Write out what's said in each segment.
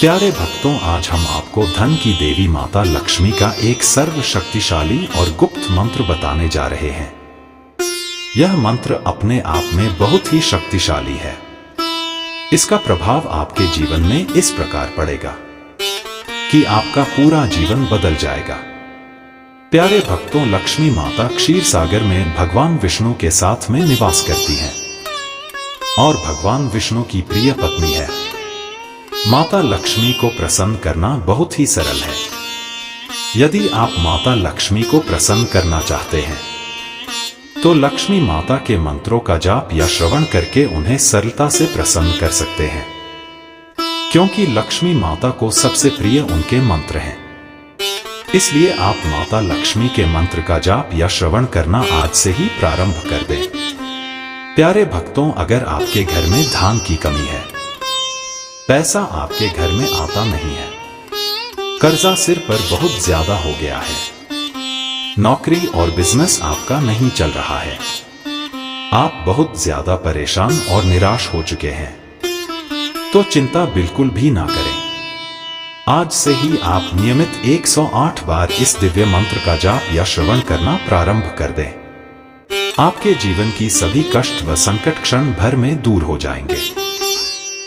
प्यारे भक्तों, आज हम आपको धन की देवी माता लक्ष्मी का एक सर्वशक्तिशाली और गुप्त मंत्र बताने जा रहे हैं। यह मंत्र अपने आप में बहुत ही शक्तिशाली है। इसका प्रभाव आपके जीवन में इस प्रकार पड़ेगा कि आपका पूरा जीवन बदल जाएगा। प्यारे भक्तों, लक्ष्मी माता क्षीर सागर में भगवान विष्णु के साथ में निवास करती हैं और भगवान विष्णु की प्रिय पत्नी है। माता लक्ष्मी को प्रसन्न करना बहुत ही सरल है। यदि आप माता लक्ष्मी को प्रसन्न करना चाहते हैं तो लक्ष्मी माता के मंत्रों का जाप या श्रवण करके उन्हें सरलता से प्रसन्न कर सकते हैं, क्योंकि लक्ष्मी माता को सबसे प्रिय उनके मंत्र हैं। इसलिए आप माता लक्ष्मी के मंत्र का जाप या श्रवण करना आज से ही प्रारंभ कर दें। प्यारे भक्तों, अगर आपके घर में धन की कमी है, पैसा आपके घर में आता नहीं है, कर्जा सिर पर बहुत ज्यादा हो गया है, नौकरी और बिजनेस आपका नहीं चल रहा है, आप बहुत ज्यादा परेशान और निराश हो चुके हैं, तो चिंता बिल्कुल भी ना करें। आज से ही आप नियमित 108 बार इस दिव्य मंत्र का जाप या श्रवण करना प्रारंभ कर दें। आपके जीवन की सभी कष्ट व संकट क्षण भर में दूर हो जाएंगे।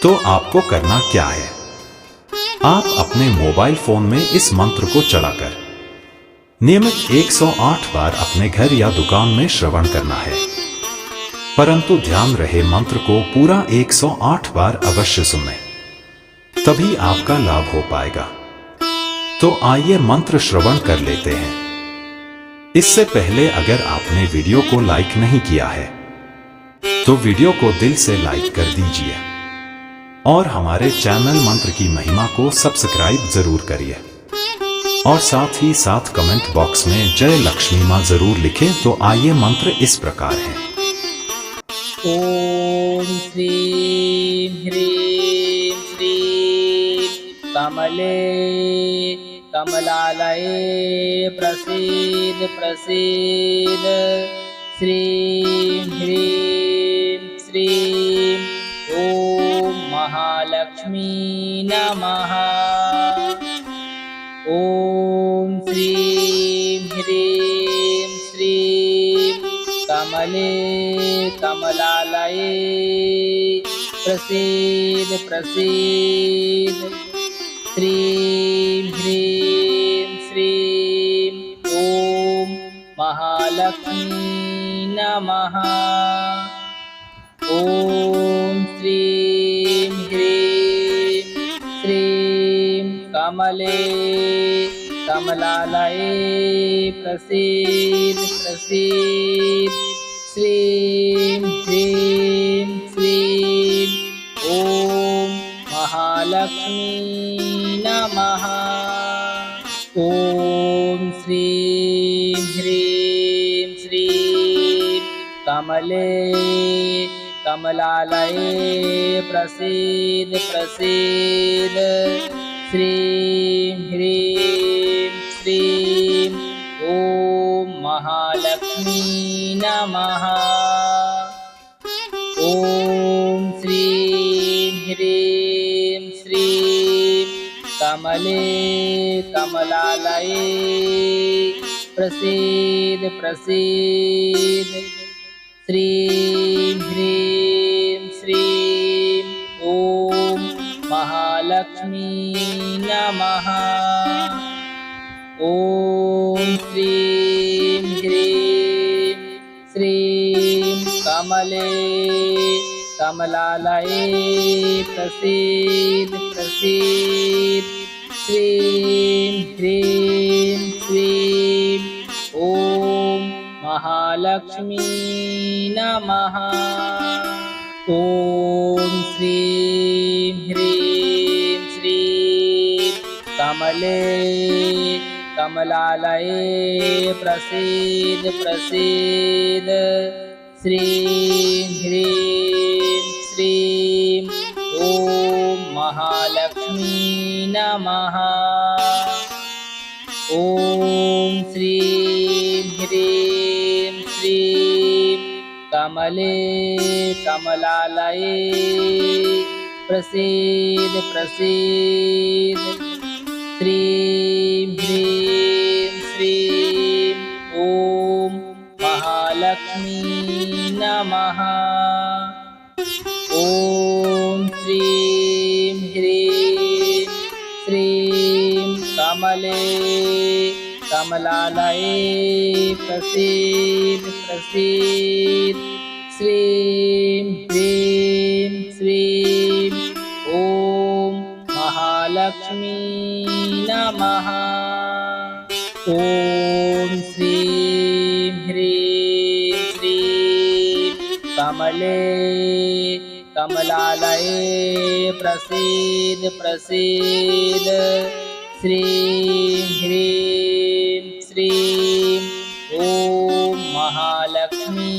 तो आपको करना क्या है? आप अपने मोबाइल फोन में इस मंत्र को चलाकर नियमित 108 बार अपने घर या दुकान में श्रवण करना है। परंतु ध्यान रहे, मंत्र को पूरा 108 बार अवश्य सुनें, तभी आपका लाभ हो पाएगा। तो आइए मंत्र श्रवण कर लेते हैं। इससे पहले अगर आपने वीडियो को लाइक नहीं किया है तो वीडियो को दिल से लाइक कर दीजिए और हमारे चैनल मंत्र की महिमा को सब्सक्राइब जरूर करिए और साथ ही साथ कमेंट बॉक्स में जय लक्ष्मी मां जरूर लिखें। तो आइए, मंत्र इस प्रकार है। ओम श्रीं ह्रीं श्रीं कमले कमलालये प्रसीद प्रसीद। श्रीं ह्रीं श्रीं ओम महालक्ष्मी नमः। ओम श्रीं ह्रीं श्रीं कमले कमलालये प्रसीद प्रसीद। श्रीं ह्रीं श्रीं ओम महालक्ष्मी नमः। ओम श्रीं ह्रीं श्रीं कमले कमलालये प्रसीद प्रसीद। श्रीं ह्रीं श्रीं ओम महालक्ष्मी नमः। ओम श्रीं ह्रीं श्रीं कमले कमलालये प्रसीद प्रसीद। श्रीं ह्रीं श्रीं ओम महालक्ष्मी नमः। ओम श्रीं ह्रीं श्रीं कमले कमलालये प्रसीद प्रसीद। श्रीं ह्रीं श्रीं ओम महालक्ष्मी नमः। ओम श्रीं ह्रीं श्रीं कमले कमलालये प्रसीद प्रसीद। श्रीं ह्रीं श्रीं ओम महालक्ष्मी नमः। ओम श्रीं ह्रीं श्रीं कमले कमलालये प्रसीद प्रसीद। श्रीं ह्रीं श्रीं ओम महालक्ष्मी नमः। ओम श्रीं ह्रीं श्रीं कमले कमलालये प्रसीद प्रसीद श्रीं ह्रीं श्रीं ॐ महालक्ष्मी नमः। ॐ श्रीं ह्रीं श्रीं कमले कमलालये प्रसीद प्रसीद श्रीं ह्रीं श्रीं ॐ महालक्ष्मी नमः। ॐ श्रीं ह्रीं श्रीं कमले कमलालये प्रसीद प्रसीद श्रीं ह्रीं श्रीं ॐ महालक्ष्मी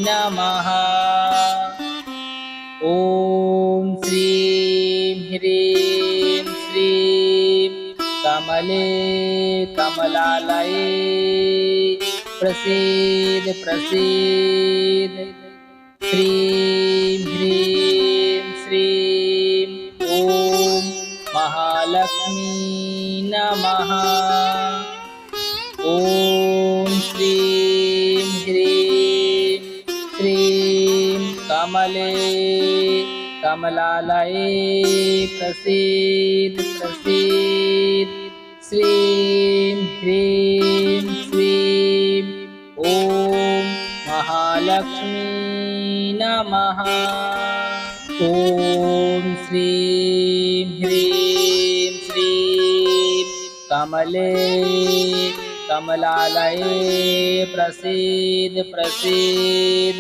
नमः। ॐ श्रीं ह्रीं श्रीं कमले कमलालये प्रसीद प्रसीद श्रीं ह्रीं श्रीं ॐ महालक्ष्मी नमः। ॐ श्रीं ह्रीं श्रीं कमले कमलालये प्रसीद प्रसीद श्रीं ह्रीं श्रीं ॐ महालक्ष्मी नमः। ॐ श्रीं ह्रीं श्रीं कमले कमलालये प्रसीद प्रसीद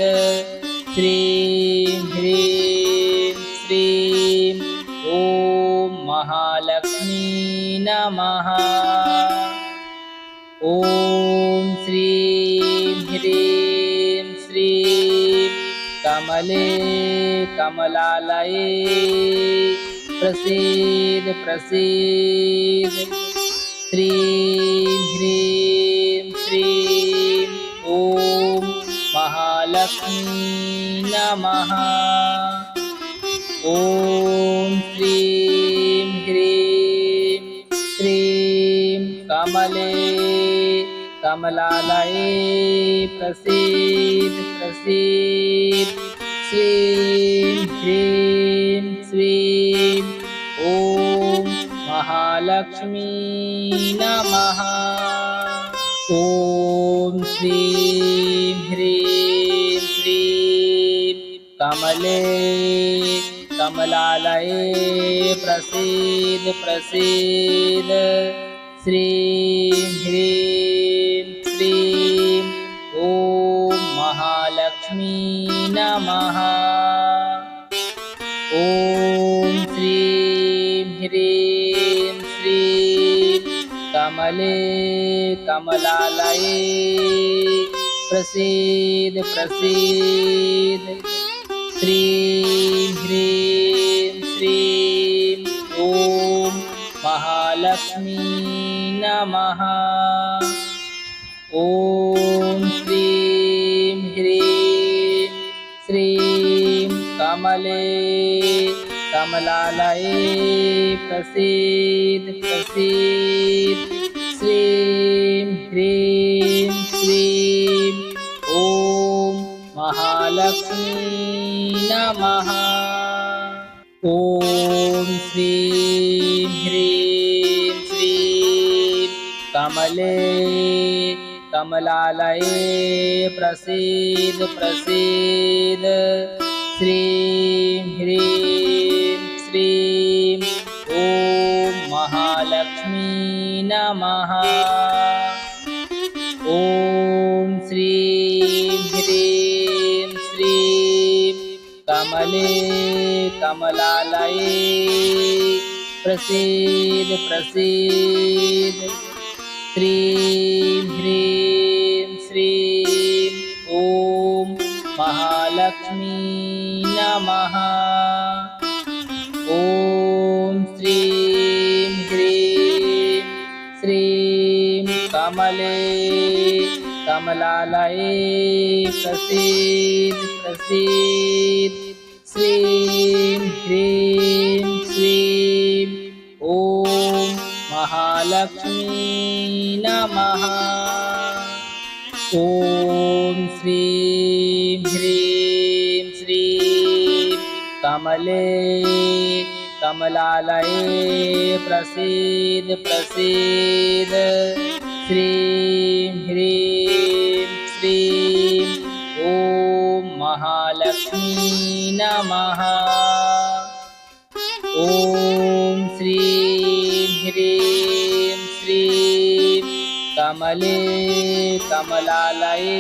श्रीं ह्रीं श्रीं ॐ महालक्ष्मी नमः। ॐ श्रीं ह्रीं श्रीं कमले कमलालये प्रसीद प्रसीद श्रीं ह्रीं श्रीं ॐ महालक्ष्मी नमः। ॐ श्रीं ह्रीं श्रीं कमले कमलालये प्रसीद प्रसीद श्रीं ह्रीं श्रीं ॐ महालक्ष्मी नमः। ॐ श्रीं ह्रीं श्रीं कमले कमलालये प्रसीद प्रसीद श्रीं ह्रीं श्रीं ॐ महालक्ष्मी नमः। ॐ श्रीं ह्रीं श्रीं कमले कमलालये प्रसीद प्रसीद श्रीं ह्रीं श्रीं ॐ महालक्ष्मी नमः। ॐ श्रीं ह्रीं श्रीं कमले कमलालये प्रसीद प्रसीद श्रीं ह्रीं श्रीं ॐ महालक्ष्मी नमः। ॐ श्रीं ह्रीं श्रीं कमले कमलालये प्रसीद प्रसीद श्रीं ह्रीं श्रीं ॐ महालक्ष्मी नमः। ॐ श्रीं ह्रीं श्रीं कमले कमलालये प्रसीद प्रसीद श्रीं ह्रीं श्रीं ॐ महालक्ष्मी नमः। ॐ श्रीं ह्रीं श्रीं कमले कमलालये प्रसीद प्रसीद श्रीं ह्रीं महालक्ष्मी नमः। ॐ श्रीं ह्रीं श्रीं कमले कमलालये प्रसीद प्रसीद। श्रीं ह्रीं श्रीं ॐ महालक्ष्मी नमः। ॐ श्रीं ह्रीं श्रीं कमले कमलालये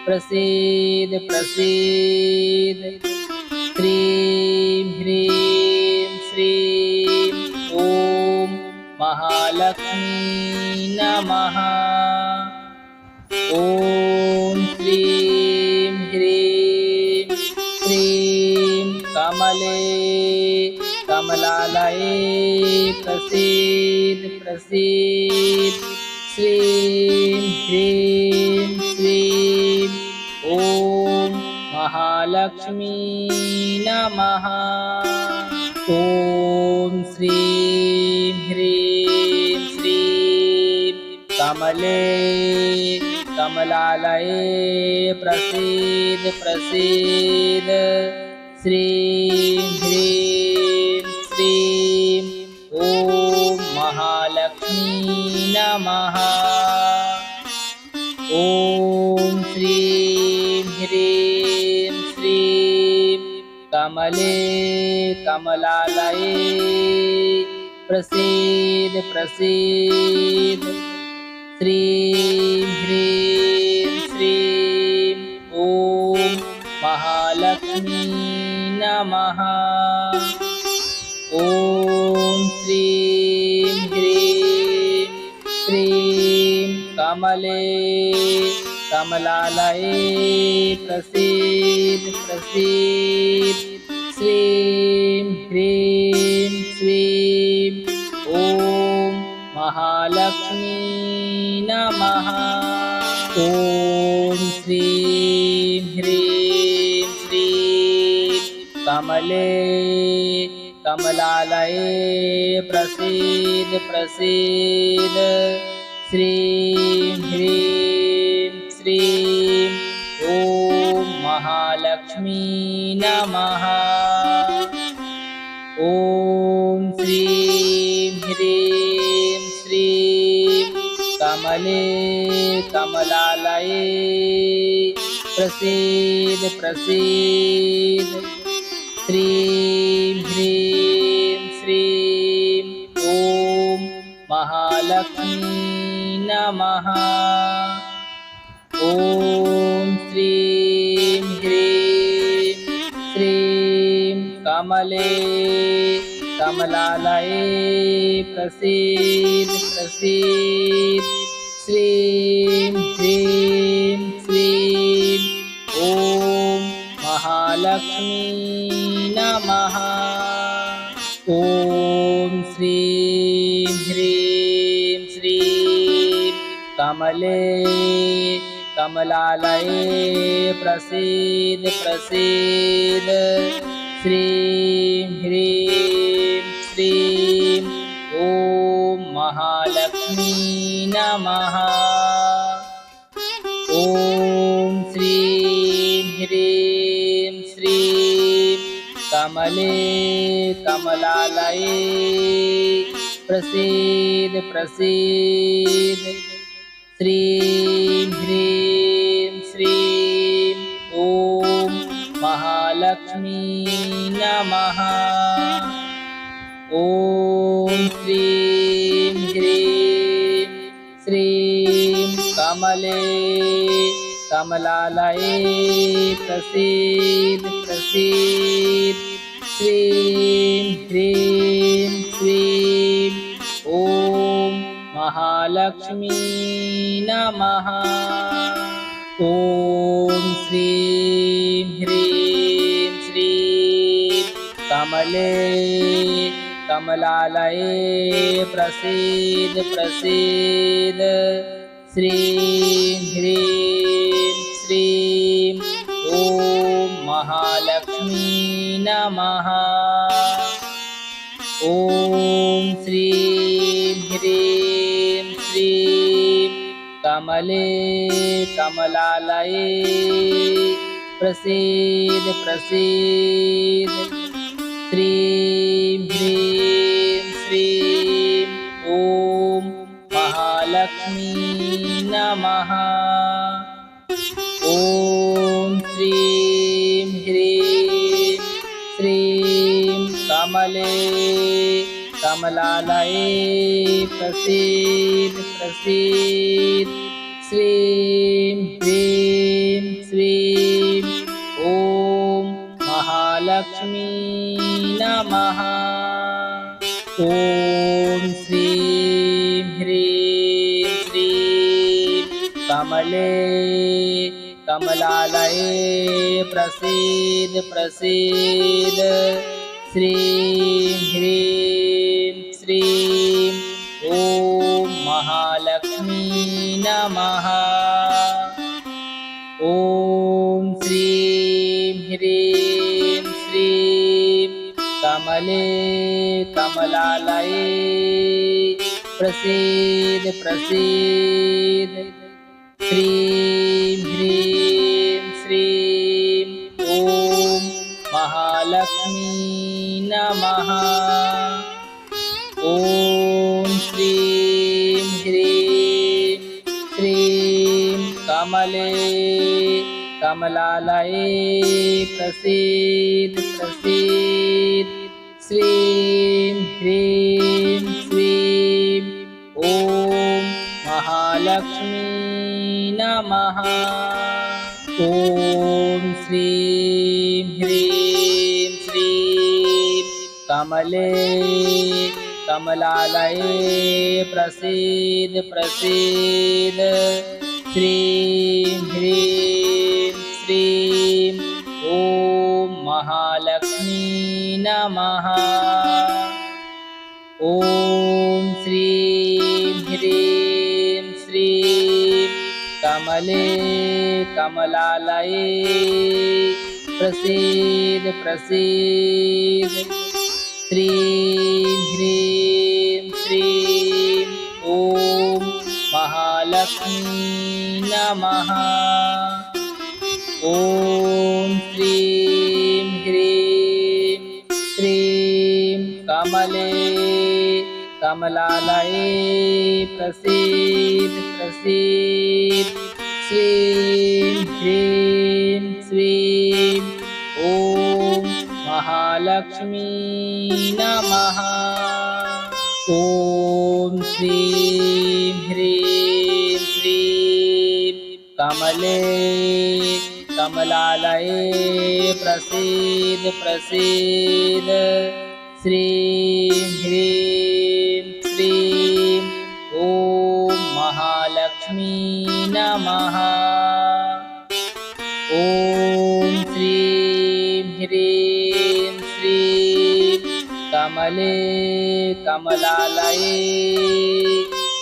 प्रसीद प्रसीद। श्रीं ह्रीं श्रीं ॐ महालक्ष्मी नमः। ॐ श्रीं ह्रीं श्रीं कमले कमलालये प्रसीद प्रसीद। श्रीं ह्रीं श्रीं ॐ महालक्ष्मी नमः। ॐ श्रीं ह्रीं श्रीं कमले कमलालये प्रसीद प्रसीद। श्रीं ह्रीं श्रीं ॐ महालक्ष्मी नमः। ॐ श्रीं ह्रीं श्रीं कमले कमलालये प्रसीद प्रसीद। श्रीं ह्रीं श्रीं ॐ महालक्ष्मी नमः। ॐ श्रीं ह्रीं श्रीं कमले कमलालये प्रसीद प्रसीद। श्रीं ह्रीं श्रीं ॐ महालक्ष्मी नमः। ॐ श्रीं ह्रीं श्रीं कमले कमलालये प्रसीद प्रसीद। श्रीं ह्रीं श्रीं ॐ महालक्ष्मी नमः। ॐ श्रीं ह्रीं श्रीं कमले कमलालये प्रसीद प्रसीद। श्रीं ह्रीं श्रीं ॐ महालक्ष्मी नमः। ॐ श्रीं ह्रीं श्रीं कमले कमलालये प्रसीद प्रसीद। श्रीं ह्रीं श्रीं ॐ महालक्ष्मी नमः। ॐ श्रीं ह्रीं श्रीं कमले कमलालये प्रसीद प्रसीद। श्रीं ह्रीं श्रीं ॐ महालक्ष्मी नमः। ॐ श्रीं ह्रीं श्रीं कमले कमलालये प्रसीद प्रसीद। श्रीं ह्रीं श्रीं ॐ महालक्ष्मी नमः। ॐ श्रीं ह्रीं श्रीं कमले कमलालये प्रसीद प्रसीद। श्रीं ह्रीं श्रीं ॐ महालक्ष्मी नमः। ॐ श्रीं ह्रीं श्रीं कमले कमलालये प्रसीद प्रसीद। श्रीं ह्रीं श्रीं ॐ महालक्ष्मी नमः। ॐ श्रीं ह्रीं श्रीं कमले कमलालये प्रसीद प्रसीद श्रीं ह्रीं श्रीं ॐ महालक्ष्मी नमः। ॐ श्रीं ह्रीं श्रीं कमले कमलालये प्रसीद प्रसीद श्रीं ह्रीं श्रीं ॐ महालक्ष्मी नमः। ॐ श्रीं ह्रीं श्रीं कमले कमलालये प्रसीद प्रसीद श्रीं ह्रीं श्रीं ॐ महालक्ष्मी नमः। ॐ श्रीं ह्रीं श्रीं कमले कमलालये प्रसीद प्रसीद श्रीं ह्रीं श्रीं ॐ महालक्ष्मी नमः। ॐ श्रीं ह्रीं श्रीं कमले कमलालये प्रसीद प्रसीद श्रीं ह्रीं श्रीं ॐ महालक्ष्मी नमः। ॐ श्रीं ह्रीं श्रीं कमले कमलालये प्रसीद प्रसीद श्रीं ह्रीं श्रीं ॐ महालक्ष्मी नमः। ॐ श्रीं ह्रीं श्रीं कमले कमलालये प्रसीद प्रसीद श्रीं ह्रीं श्रीं ॐ महालक्ष्मी नमः। ॐ श्रीं ह्रीं श्रीं कमले कमलालये प्रसीद प्रसीद श्रीं ह्रीं श्रीं ॐ महालक्ष्मी नमः। ॐ श्रीं ह्रीं श्रीं कमले कमलालये प्रसीद प्रसीद श्रीं ह्रीं श्रीं ॐ महालक्ष्मी नमः। ॐ श्रीं ह्रीं श्रीं कमले कमलालये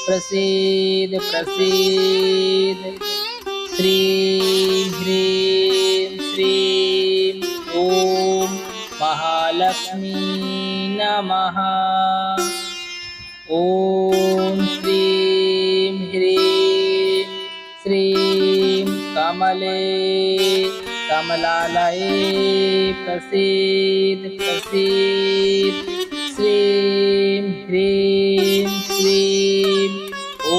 प्रसीद प्रसीद श्रीं ह्रीं श्रीं ॐ महालक्ष्मी नमः। ॐ श्रीं ह्रीं श्रीं कमले कमलालये प्रसीद प्रसीद श्रीं ह्रीं श्रीं ॐ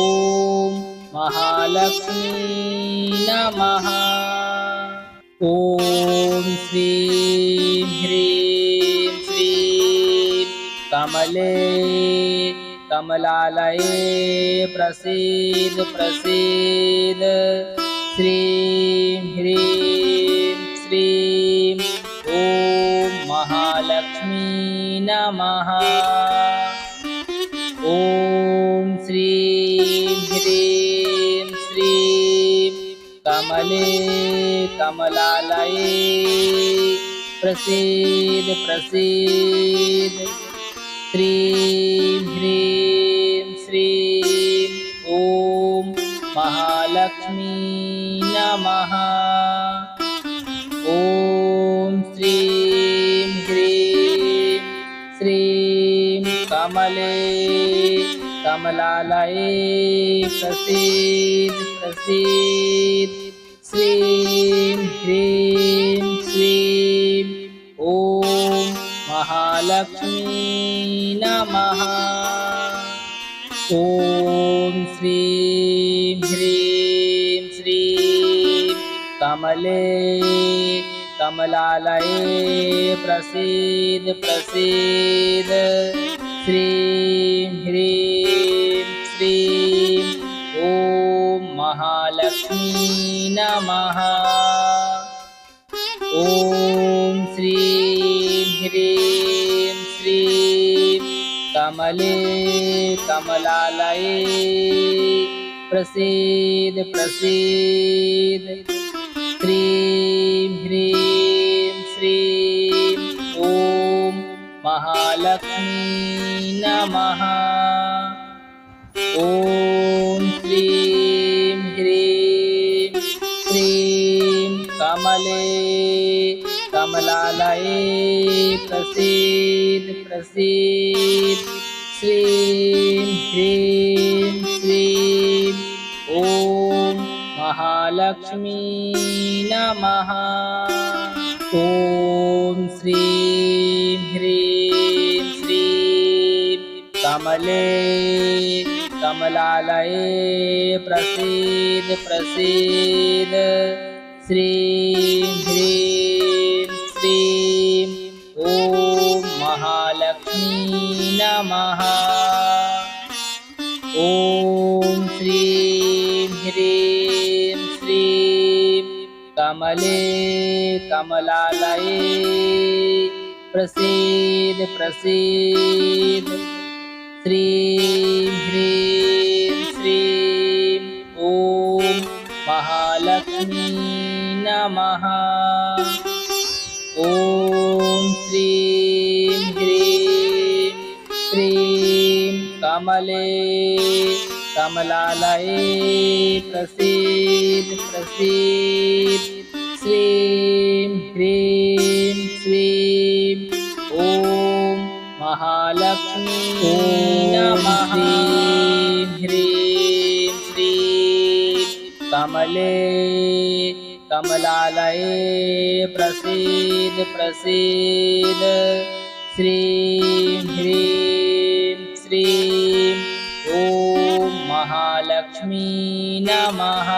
महालक्ष्मी नमः। ॐ श्रीं ह्रीं श्रीं कमले कमलालये प्रसीद प्रसीद श्रीं ह्रीं श्रीं ॐ महालक्ष्मी नमः। ॐ श्रीं ह्रीं श्रीं कमले कमलालये प्रसीद प्रसीद श्रीं ह्रीं श्रीं ॐ महालक्ष्मी नमः। ॐ श्रीं ह्रीं श्रीं कमले कमलालये प्रसीद प्रसीद श्रीं ह्रीं श्रीं ॐ महालक्ष्मी नमः। ॐ श्रीं ह्रीं श्रीं कमले कमलालये प्रसीद प्रसीद श्रीं ह्रीं श्रीं ॐ महालक्ष्मी नमः। ॐ श्रीं ह्रीं श्रीं कमले कमलालये प्रसीद प्रसीद श्रीं ह्रीं श्रीं ॐ महालक्ष्मी नमः। ॐ श्रीं ह्रीं श्रीं कमले कमलालये प्रसीद प्रसीद श्रीं ह्रीं श्रीं ॐ महालक्ष्मी नमः। ॐ श्रीं ह्रीं श्रीं कमले कमलालये प्रसीद प्रसीद श्रीं ह्रीं श्रीं ॐ महालक्ष्मी नमः। ॐ श्रीं ह्रीं श्रीं कमले कमलालये प्रसीद प्रसीद श्रीं ह्रीं श्रीं ॐ महालक्ष्मी नमः। ॐ श्रीं ह्रीं श्रीं कमले कमलालये प्रसीद प्रसीद श्रीं ह्रीं श्रीं ॐ महालक्ष्मी नमः। श्रीं ह्रीं श्रीं कमले कमलालये प्रसीद प्रसीद श्रीं ह्रीं श्रीं ॐ महालक्ष्मी नमः।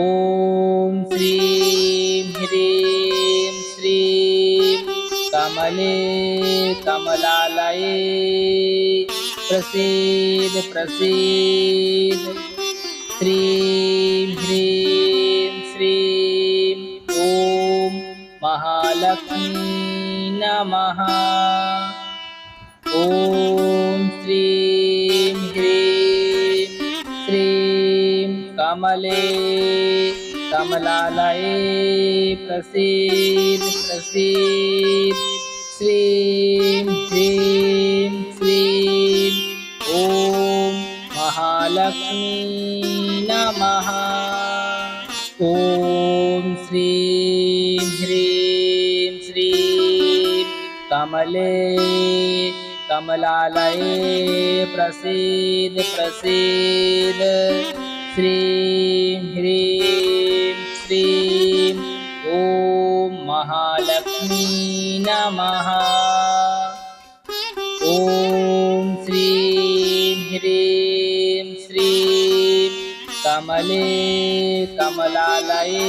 ॐ श्रीं ह्रीं श्रीं कमले कमलालये प्रसीद प्रसीद श्रीं ह्रीं श्रीं ॐ महालक्ष्मी नमः। ॐ श्रीं ह्रीं श्रीं कमले कमलालये प्रसीद प्रसीद श्रीं ह्रीं श्रीं ॐ महालक्ष्मी नमः। ॐ श्रीं ह्रीं श्रीं कमले कमलालये प्रसीद प्रसीद श्रीं ह्रीं श्रीं ॐ महालक्ष्मी नमः। ॐ श्रीं ह्रीं श्रीं कमले कमलालये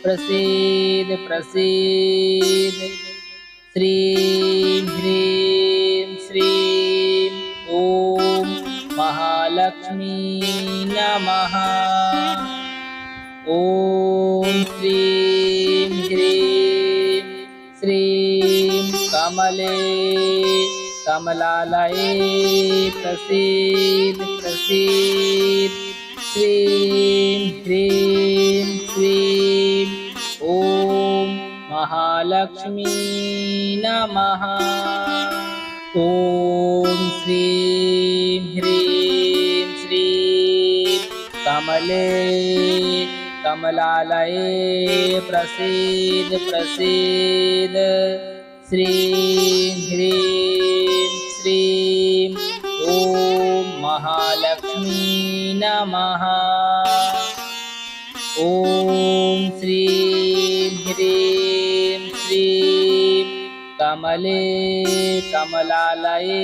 प्रसीद प्रसीद श्रीं ह्रीं श्रीं ॐ महालक्ष्मी नमः। ॐ श्रीं ह्रीं श्रीं कमले कमलालये प्रसीद प्रसीद श्रीं ह्रीं श्रीं ॐ महालक्ष्मी नमः। ॐ श्रीं ह्रीं श्रीं कमले कमलालये प्रसीद प्रसीद श्रीं ह्रीं श्रीं ॐ महालक्ष्मी नमः। ॐ श्रीं ह्रीं श्रीं कमले कमलालये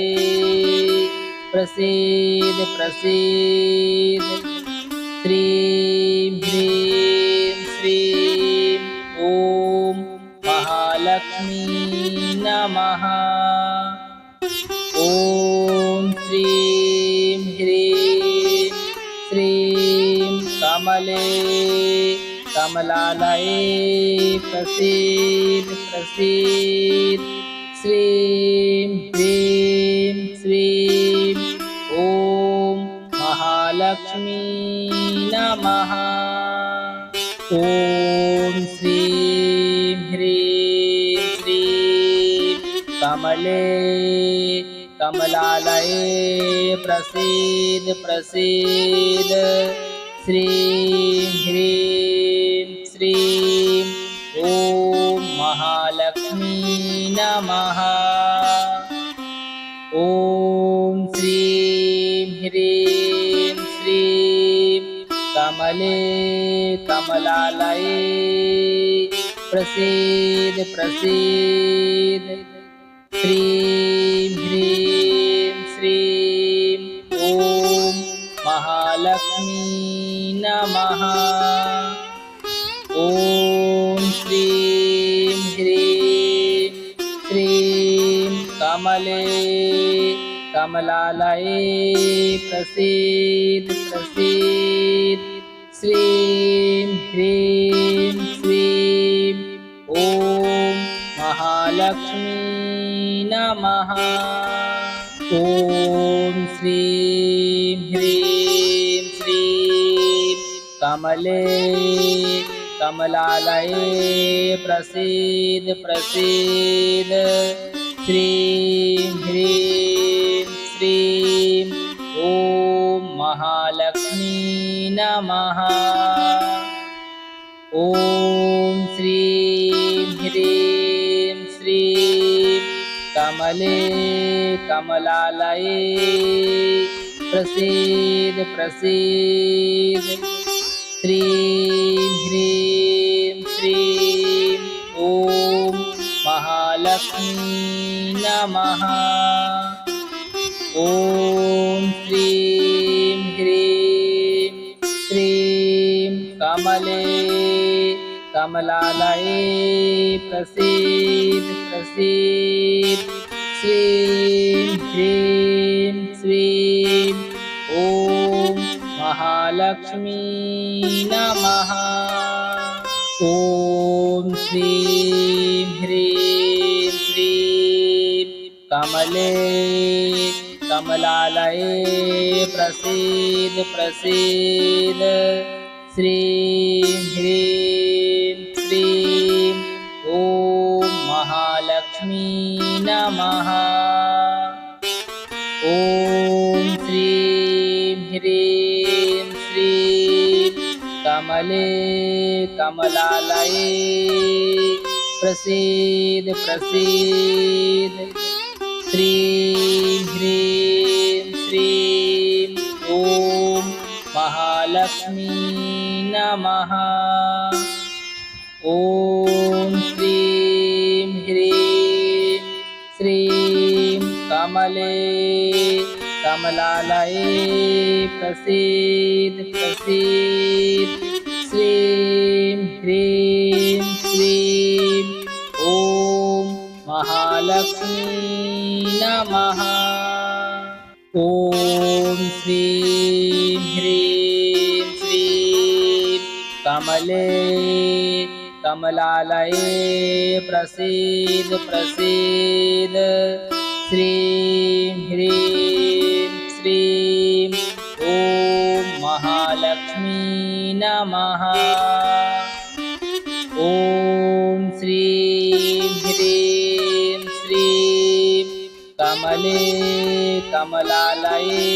प्रसीद प्रसीद। श्रीं ह्रीं श्रीं ॐ महालक्ष्मी नमः। ॐ श्रीं ह्रीं श्रीं कमले कमलालये प्रसीद प्रसीद। श्रीं ह्रीं श्रीं ॐ महालक्ष्मी नमः। ॐ श्रीं ह्रीं श्रीं कमले कमलालये प्रसीद प्रसीद। श्रीं ह्रीं श्रीं ॐ महालक्ष्मी नमः। ॐ श्रीं ह्रीं श्रीं कमले कमलालये प्रसीद प्रसीद। श्रीं ह्रीं श्रीं ॐ महालक्ष्मी नमः। ॐ श्रीं ह्रीं श्रीं कमले कमलालये प्रसीद प्रसीद। श्रीं ह्रीं श्रीं ॐ महालक्ष्मी नमः। ॐ श्रीं ह्रीं श्रीं कमले कमलालये प्रसीद प्रसीद। श्रीं ह्रीं श्रीं ॐ महालक्ष्मी नमः। ॐ श्रीं ह्रीं श्रीं कमले कमलालये प्रसीद प्रसीद। श्रीं ह्रीं श्रीं ॐ महालक्ष्मी नमः। ॐ श्रीं ह्रीं श्रीं कमले कमलालये प्रसीद प्रसीद। श्रीं ह्रीं श्रीं ॐ महालक्ष्मी नमः। ॐ श्रीं ह्रीं श्रीं कमले कमलालये प्रसीद प्रसीद। श्रीं ह्रीं श्रीं ॐ महालक्ष्मी नमः। ॐ श्रीं ह्रीं श्रीं कमले कमलालये प्रसीद प्रसीद। श्रीं ह्रीं श्रीं ॐ महालक्ष्मी नमः। ॐ श्रीं ह्रीं श्रीं कमले कमलालये प्रसीद प्रसीद। श्रीं ह्रीं श्रीं ॐ महालक्ष्मी नमः। ॐ श्रीं ह्रीं श्रीं कमले कमलालये प्रसीद प्रसीद। श्रीं ह्रीं श्रीं ॐ महालक्ष्मी नमः। ॐ श्रीं ह्रीं श्रीं कमले कमलालये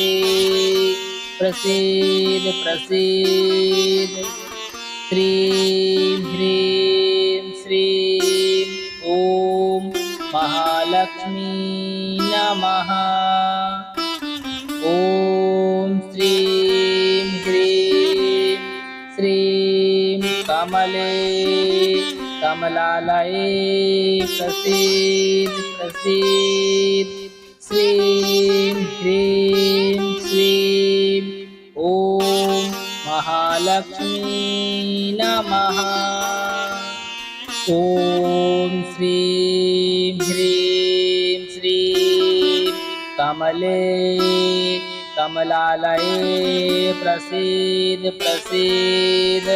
प्रसीद प्रसीद। श्रीं ह्रीं श्रीं ॐ महालक्ष्मी नमः। ॐ श्रीं ह्रीं श्रीं कमले कमलालये प्रसीद प्रसीद। श्रीं ह्रीं श्रीं ॐ महालक्ष्मी नमः। ॐ श्रीं ह्रीं श्रीं कमले कमलालये प्रसीद प्रसीद।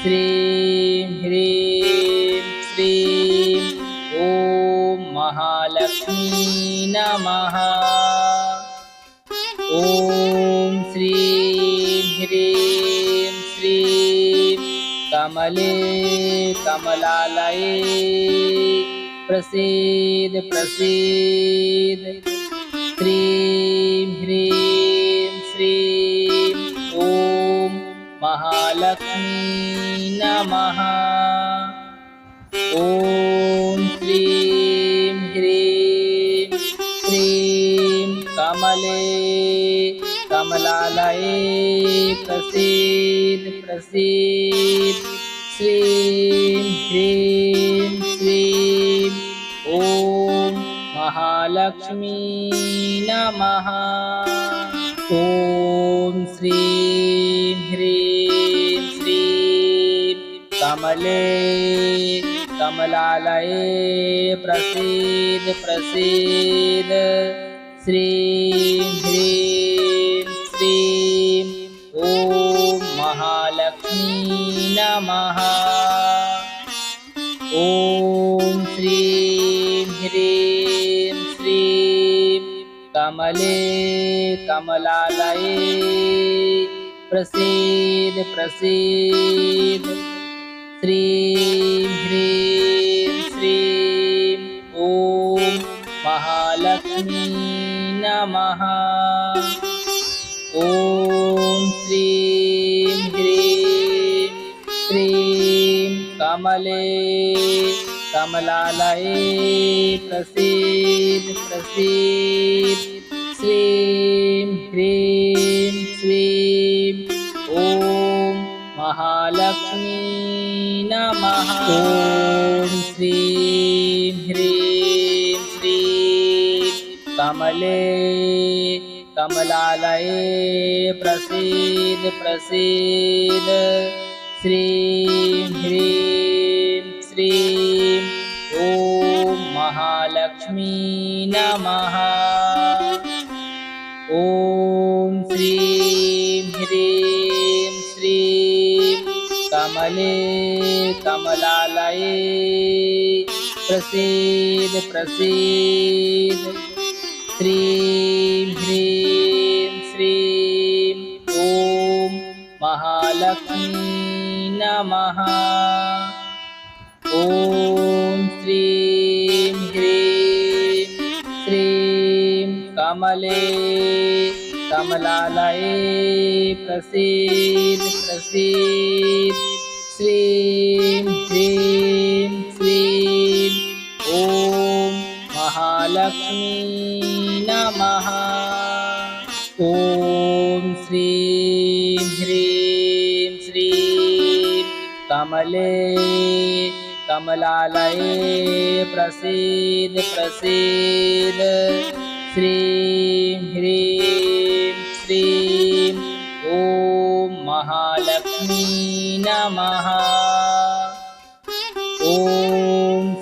श्रीं ह्रीं श्रीं ॐ महालक्ष्मी नमः। ॐ श्रीं ह्रीं श्रीं कमले कमलालये प्रसीद प्रसीद। श्रीं ह्रीं श्रीं ॐ महालक्ष्मी नमः। ॐ श्रीं ह्रीं श्रीं कमले कमलालये प्रसीद प्रसीद। श्रीं ह्रीं श्रीं ॐ महालक्ष्मी नमः। ॐ श्रीं ह्रीं श्रीं कमले कमलालये प्रसीद प्रसीद। श्रीं ह्रीं श्रीं ॐ महालक्ष्मी नमः। ॐ श्रीं ह्रीं श्रीं कमले कमलालये प्रसीद प्रसीद। श्रीं ह्रीं श्रीं ॐ महालक्ष्मी नमः। ॐ श्रीं ह्रीं श्रीं कमले कमलालये प्रसीद प्रसीद। श्रीं ह्रीं श्रीं ॐ महालक्ष्मी नमः। ॐ श्रीं ह्रीं श्रीं कमले कमलालये प्रसीद प्रसीद। श्रीं ह्रीं श्रीं ॐ महालक्ष्मी नमः। ॐ श्रीं ह्रीं श्रीं कमले कमलालये प्रसीद प्रसीद। श्रीं ह्रीं श्रीं ॐ महालक्ष्मी नमः। ॐ श्रीं ह्रीं श्रीं कमले कमलालये प्रसीद प्रसीद। श्रीं ह्रीं श्रीं ॐ महालक्ष्मी नमः। ॐ श्रीं ह्रीं श्रीं कमले कमलालये प्रसीद प्रसीद। श्रीं ह्रीं श्रीं ॐ महालक्ष्मी नमः। ॐ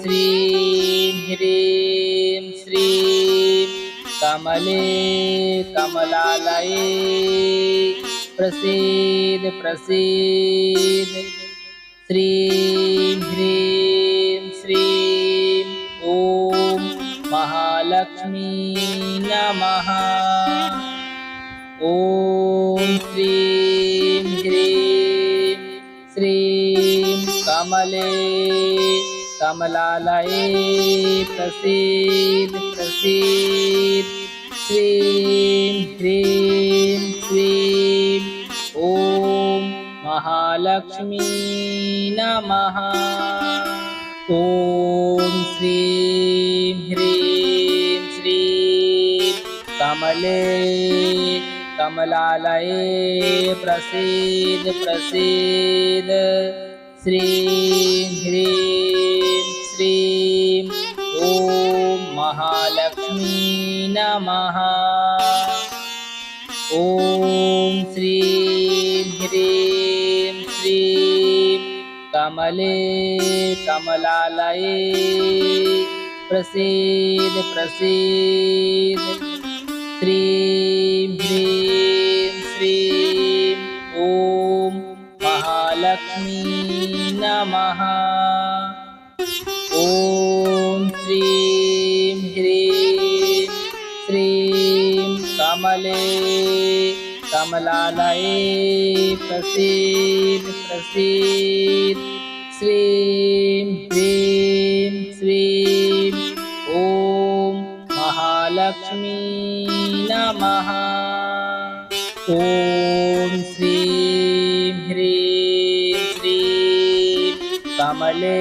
श्रीं ह्रीं श्रीं कमले कमलालये प्रसीद प्रसीद। श्रीं ह्रीं श्रीं ॐ महालक्ष्मी नमः। ॐ श्रीं ह्रीं श्रीं कमले कमलालये प्रसीद प्रसीद। श्रीं ह्रीं श्रीं ॐ महालक्ष्मी नमः। ॐ श्रीं ह्रीं श्रीं कमले कमलालये प्रसीद प्रसीद श्रीं ह्रीं श्रीं ॐ महालक्ष्मी नमः। ॐ श्रीं ह्रीं श्रीं कमले कमलालये प्रसीद प्रसीद श्रीं ह्रीं श्रीं ॐ महालक्ष्मी नमः। ॐ श्रीं ह्रीं श्रीं कमले कमलालये प्रसीद प्रसीद श्रीं ह्रीं श्रीं ॐ महालक्ष्मी नमः। ॐ श्रीं ह्रीं श्रीं कमले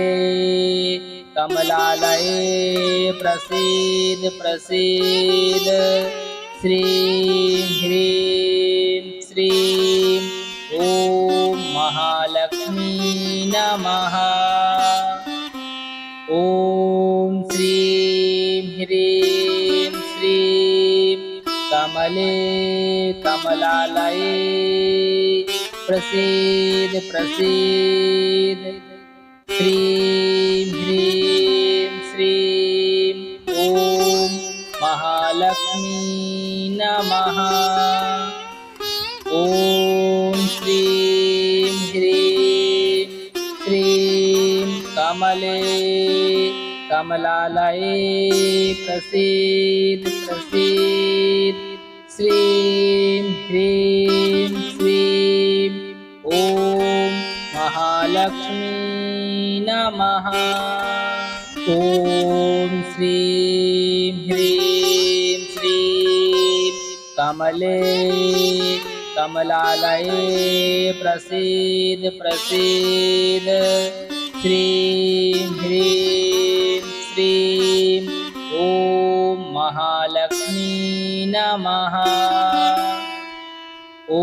कमलालये प्रसीद प्रसीद श्रीं ह्रीं श्रीं ॐ महालक्ष्मी नमः। ॐ श्रीं ह्रीं श्रीं कमले कमलालये प्रसीद प्रसीद श्रीं ह्रीं श्रीं ॐ महालक्ष्मी नमः। ॐ श्रीं ह्रीं श्रीं कमले कमलालये प्रसीद प्रसीद श्रीं ह्रीं श्रीं ॐ महालक्ष्मी नमः। ॐ श्रीं ह्रीं श्रीं कमले कमलालये प्रसीद प्रसीद श्रीं ह्रीं श्रीं ॐ महालक्ष्मी नमः। ॐ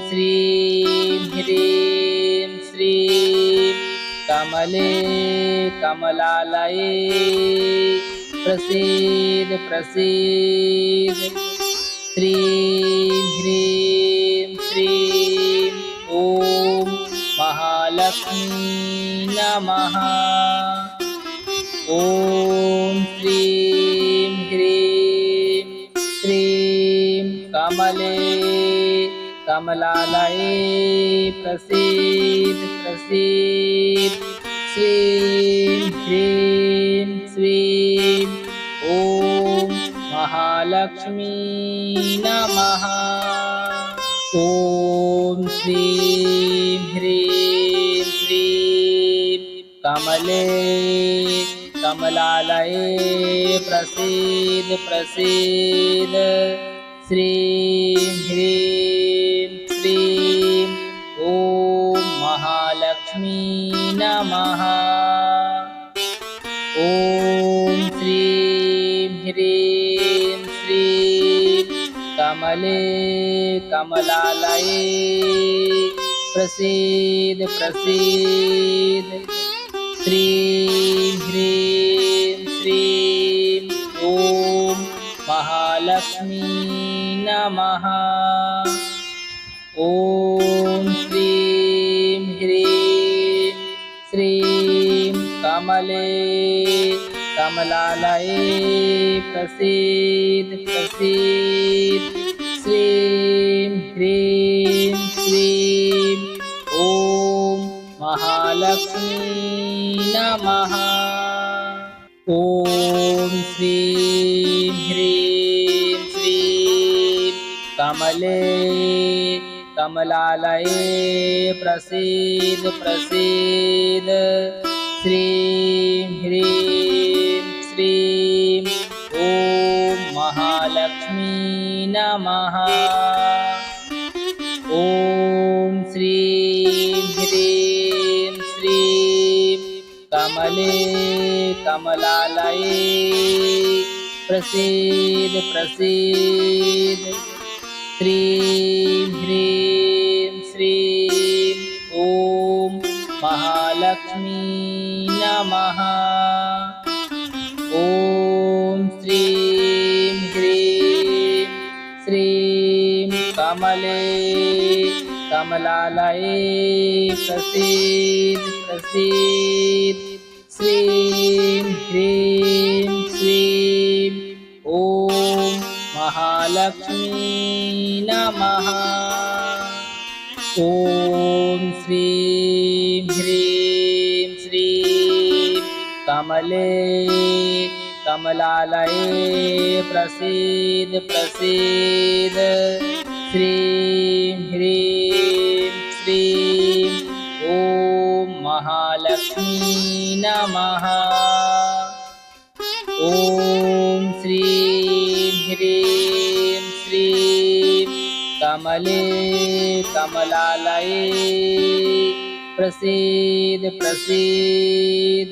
श्रीं ह्रीं श्रीं कमले कमलालये प्रसीद प्रसीद श्रीं ह्रीं श्रीं ॐ महालक्ष्मी नमः। ॐ श्रीं ह्रीं श्रीं कमले कमलालये प्रसीद प्रसीद श्रीं ह्रीं श्रीं ॐ महालक्ष्मी नमः। ॐ श्रीं ह्रीं श्रीं कमले कमलालये प्रसीद प्रसीद श्रीं ह्रीं श्रीं ॐ महालक्ष्मी नमः। ॐ श्रीं ह्रीं श्रीं कमले कमलालये प्रसीद प्रसीद श्रीं ह्रीं श्रीं ॐ महालक्ष्मी नमः। ॐ श्रीं ह्रीं श्रीं कमले कमलालये प्रसीद प्रसीद श्रीं ह्रीं श्रीं ॐ महालक्ष्मी नमः। ॐ श्रीं ह्रीं श्रीं कमले कमलालये प्रसीद प्रसीद श्रीं ह्रीं श्रीं ॐ महालक्ष्मी नमः। ॐ श्रीं ह्रीं श्रीं कमले कमलालये प्रसीद प्रसीद श्रीं ह्रीं श्रीं ॐ महालक्ष्मी नमः। ॐ श्रीं ह्रीं श्रीं कमले कमलालये प्रसीद प्रसीद श्रीं ह्रीं श्रीं ॐ महालक्ष्मी नमः। ॐ श्रीं ह्रीं श्रीं कमले कमलालये प्रसीद प्रसीद श्रीं ह्रीं श्रीं ॐ महालक्ष्मी नमः। ॐ श्रीं ह्रीं श्रीं कमले कमलालये प्रसीद प्रसीद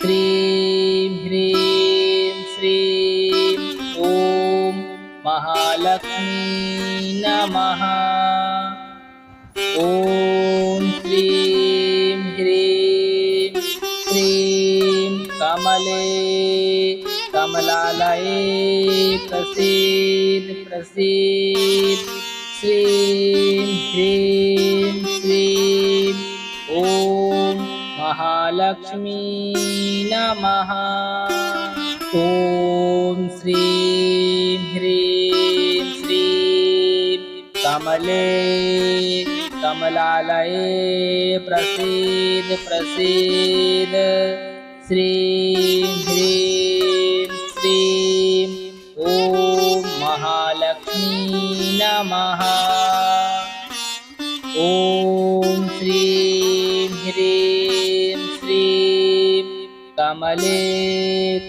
श्रीं ह्रीं श्रीं ॐ महालक्ष्मी नमः। ॐ श्रीं ह्रीं श्रीं कमले कमलालये प्रसीद प्रसीद श्रीं ह्रीं श्रीं ॐ महालक्ष्मी नमः। ॐ श्रीं ह्रीं श्रीं कमले कमलालये प्रसीद प्रसीद श्रीं ह्रीं श्रीं ॐ महालक्ष्मी नमः। ॐ श्रीं ह्रीं श्रीं कमले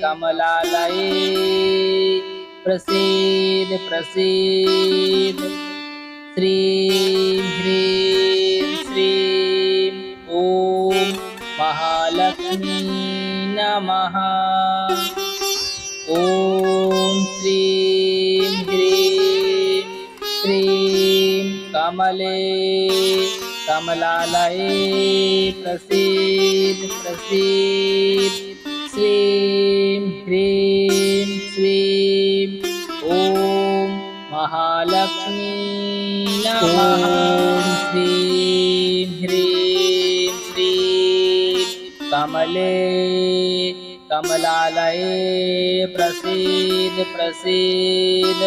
कमलालये प्रसीद प्रसीद श्रीं ह्रीं श्रीं ॐ महालक्ष्मी नमः। ॐ श्रीं ह्रीं श्रीं कमले कमलालये प्रसीद प्रसीद श्रीं ह्रीं श्रीं ॐ महालक्ष्मी नमः। ॐ श्रीं ह्रीं श्रीं कमले कमलालये प्रसीद प्रसीद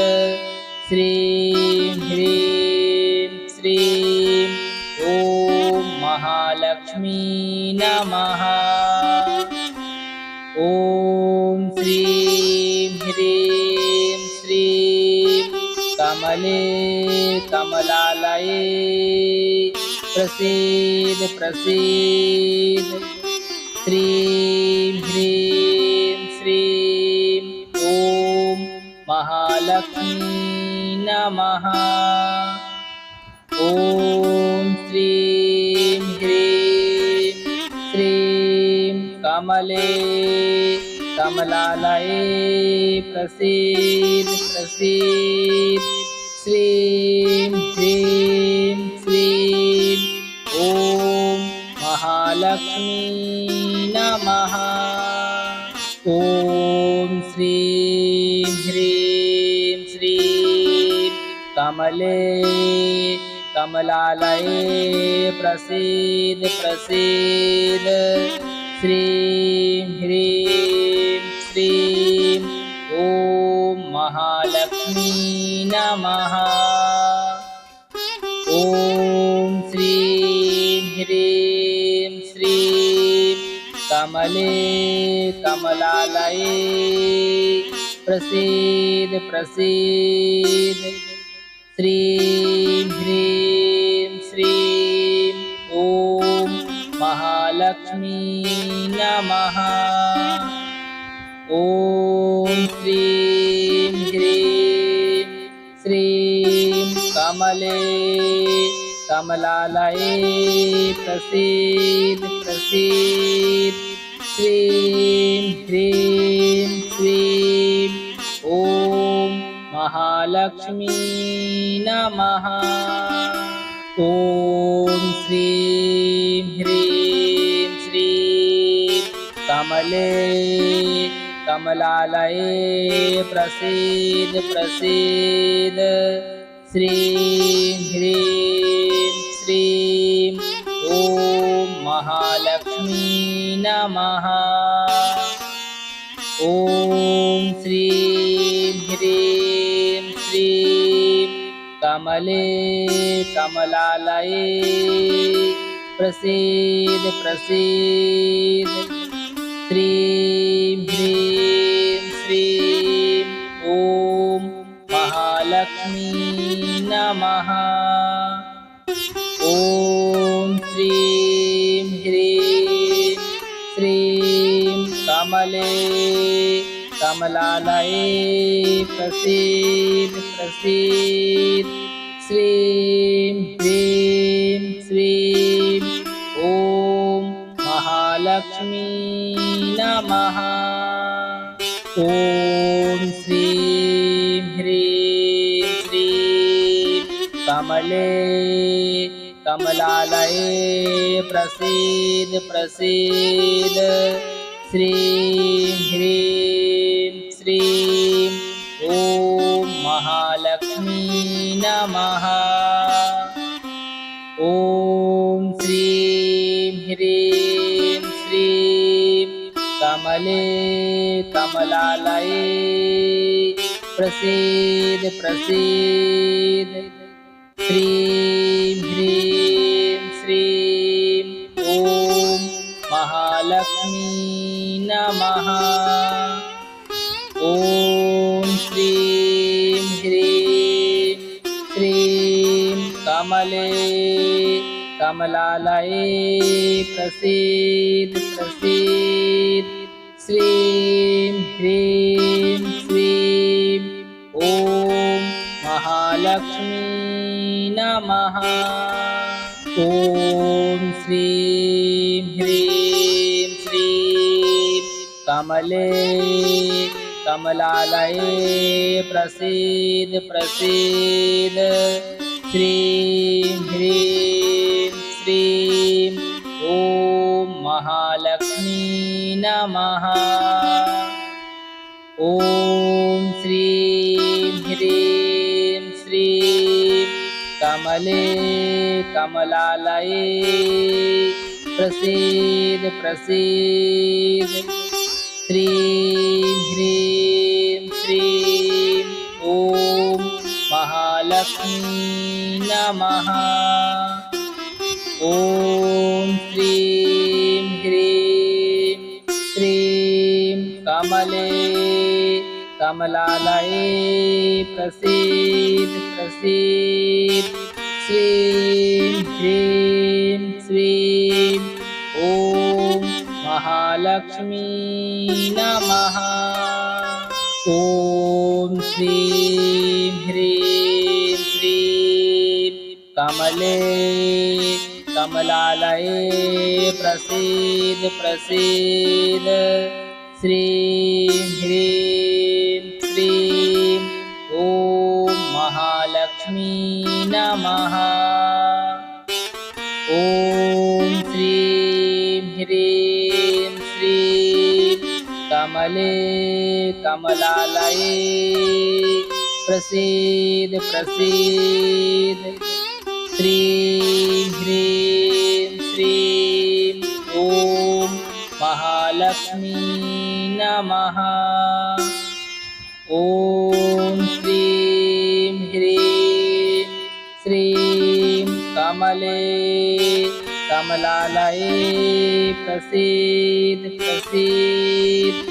श्रीं ह्रीं श्रीं ॐ महालक्ष्मी नमः। ॐ श्रीं ह्रीं श्रीं कमले कमलालये प्रसीद प्रसीद श्रीं ह्रीं श्रीं ॐ महालक्ष्मी नमः। ॐ श्रीं ह्रीं श्रीं कमले कमलालये प्रसीद प्रसीद श्रीं ह्रीं श्रीं ॐ महालक्ष्मी नमः। ॐ श्रीं ह्रीं श्रीं कमले कमलालये प्रसीद प्रसीद श्रीं ह्रीं श्रीं ॐ महालक्ष्मी नमः। ॐ श्रीं ह्रीं श्रीं कमले कमलालये प्रसीद प्रसीद श्रीं ह्रीं श्रीं ॐ महालक्ष्मी नमः। ॐ श्रीं ह्रीं श्रीं कमले कमलालये प्रसीद प्रसीद श्रीं ह्रीं श्रीं महालक्ष्मी नमः। ॐ श्रीं ह्रीं श्रीं कमले कमलालये प्रसीद प्रसीद। श्रीं ह्रीं श्रीं ॐ महालक्ष्मी नमः। ॐ श्रीं ह्रीं श्रीं कमले कमलालये प्रसीद प्रसीद। श्रीं ह्रीं श्रीं ॐ महालक्ष्मी नमः। ॐ श्रीं ह्रीं श्रीं कमले कमलालये प्रसीद प्रसीद। श्रीं ह्रीं श्रीं ॐ महालक्ष्मी नमः। ॐ श्रीं ह्रीं श्रीं कमले कमलालये प्रसीद प्रसीद। श्रीं ह्रीं श्रीं ॐ महालक्ष्मी नमः। ॐ श्रीं ह्रीं श्रीं कमले कमलालये प्रसीद प्रसीद। श्रीं ह्रीं श्रीं ॐ महालक्ष्मी नमः। ॐ श्रीं ह्रीं श्रीं कमले कमलालये प्रसीद प्रसीद। श्रीं ह्रीं श्रीं ॐ महालक्ष्मी नमः। ॐ श्रीं ह्रीं श्रीं कमले कमलालये प्रसीद प्रसीद। श्रीं ह्रीं श्रीं ॐ महालक्ष्मी नमः। ॐ श्रीं ह्रीं श्रीं कमले कमलालये प्रसीद प्रसीद। श्रीं ह्रीं श्रीं ॐ महालक्ष्मी नमः। ॐ श्रीं ह्रीं श्रीं कमले कमलालये प्रसीद प्रसीद। श्रीं ह्रीं श्रीं ॐ महालक्ष्मी नमः। ॐ श्रीं ह्रीं श्रीं कमले कमलालये प्रसीद प्रसीद। श्रीं ह्रीं श्रीं ॐ महालक्ष्मी नमः। ॐ श्रीं ह्रीं श्रीं कमले कमलालये प्रसीद प्रसीद। श्रीं ह्रीं श्रीं ॐ महालक्ष्मी नमः। ॐ श्रीं ह्रीं श्रीं कमले कमलालये प्रसीद प्रसीद।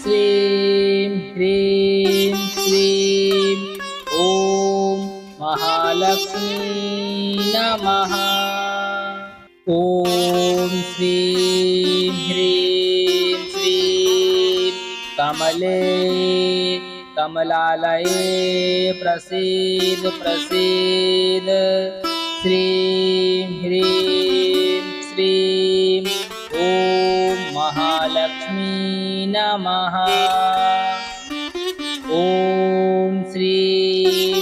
श्रीं ह्रीं श्रीं ॐ महालक्ष्मी नमः। ॐ श्रीं ह्रीं श्रीं कमले कमलालये प्रसीद प्रसीद। श्रीं ह्रीं श्रीं ॐ महालक्ष्मी नमः। ॐ श्रीं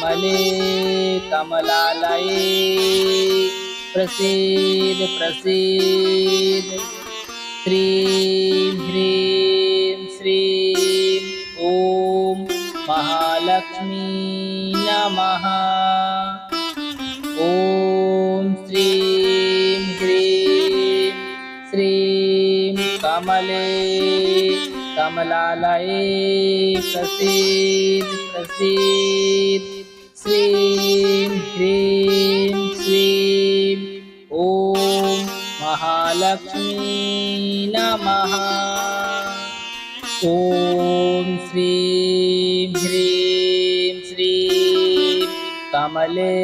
कमले कमलालये प्रसीद प्रसीद श्रीं ह्रीं श्रीं ॐ महालक्ष्मी नमः। ॐ श्रीं ह्रीं श्रीं कमले कमलालये प्रसीद प्रसीद श्रीं ह्रीं श्रीं ॐ महालक्ष्मी नमः। ॐ श्रीं ह्रीं श्रीं कमले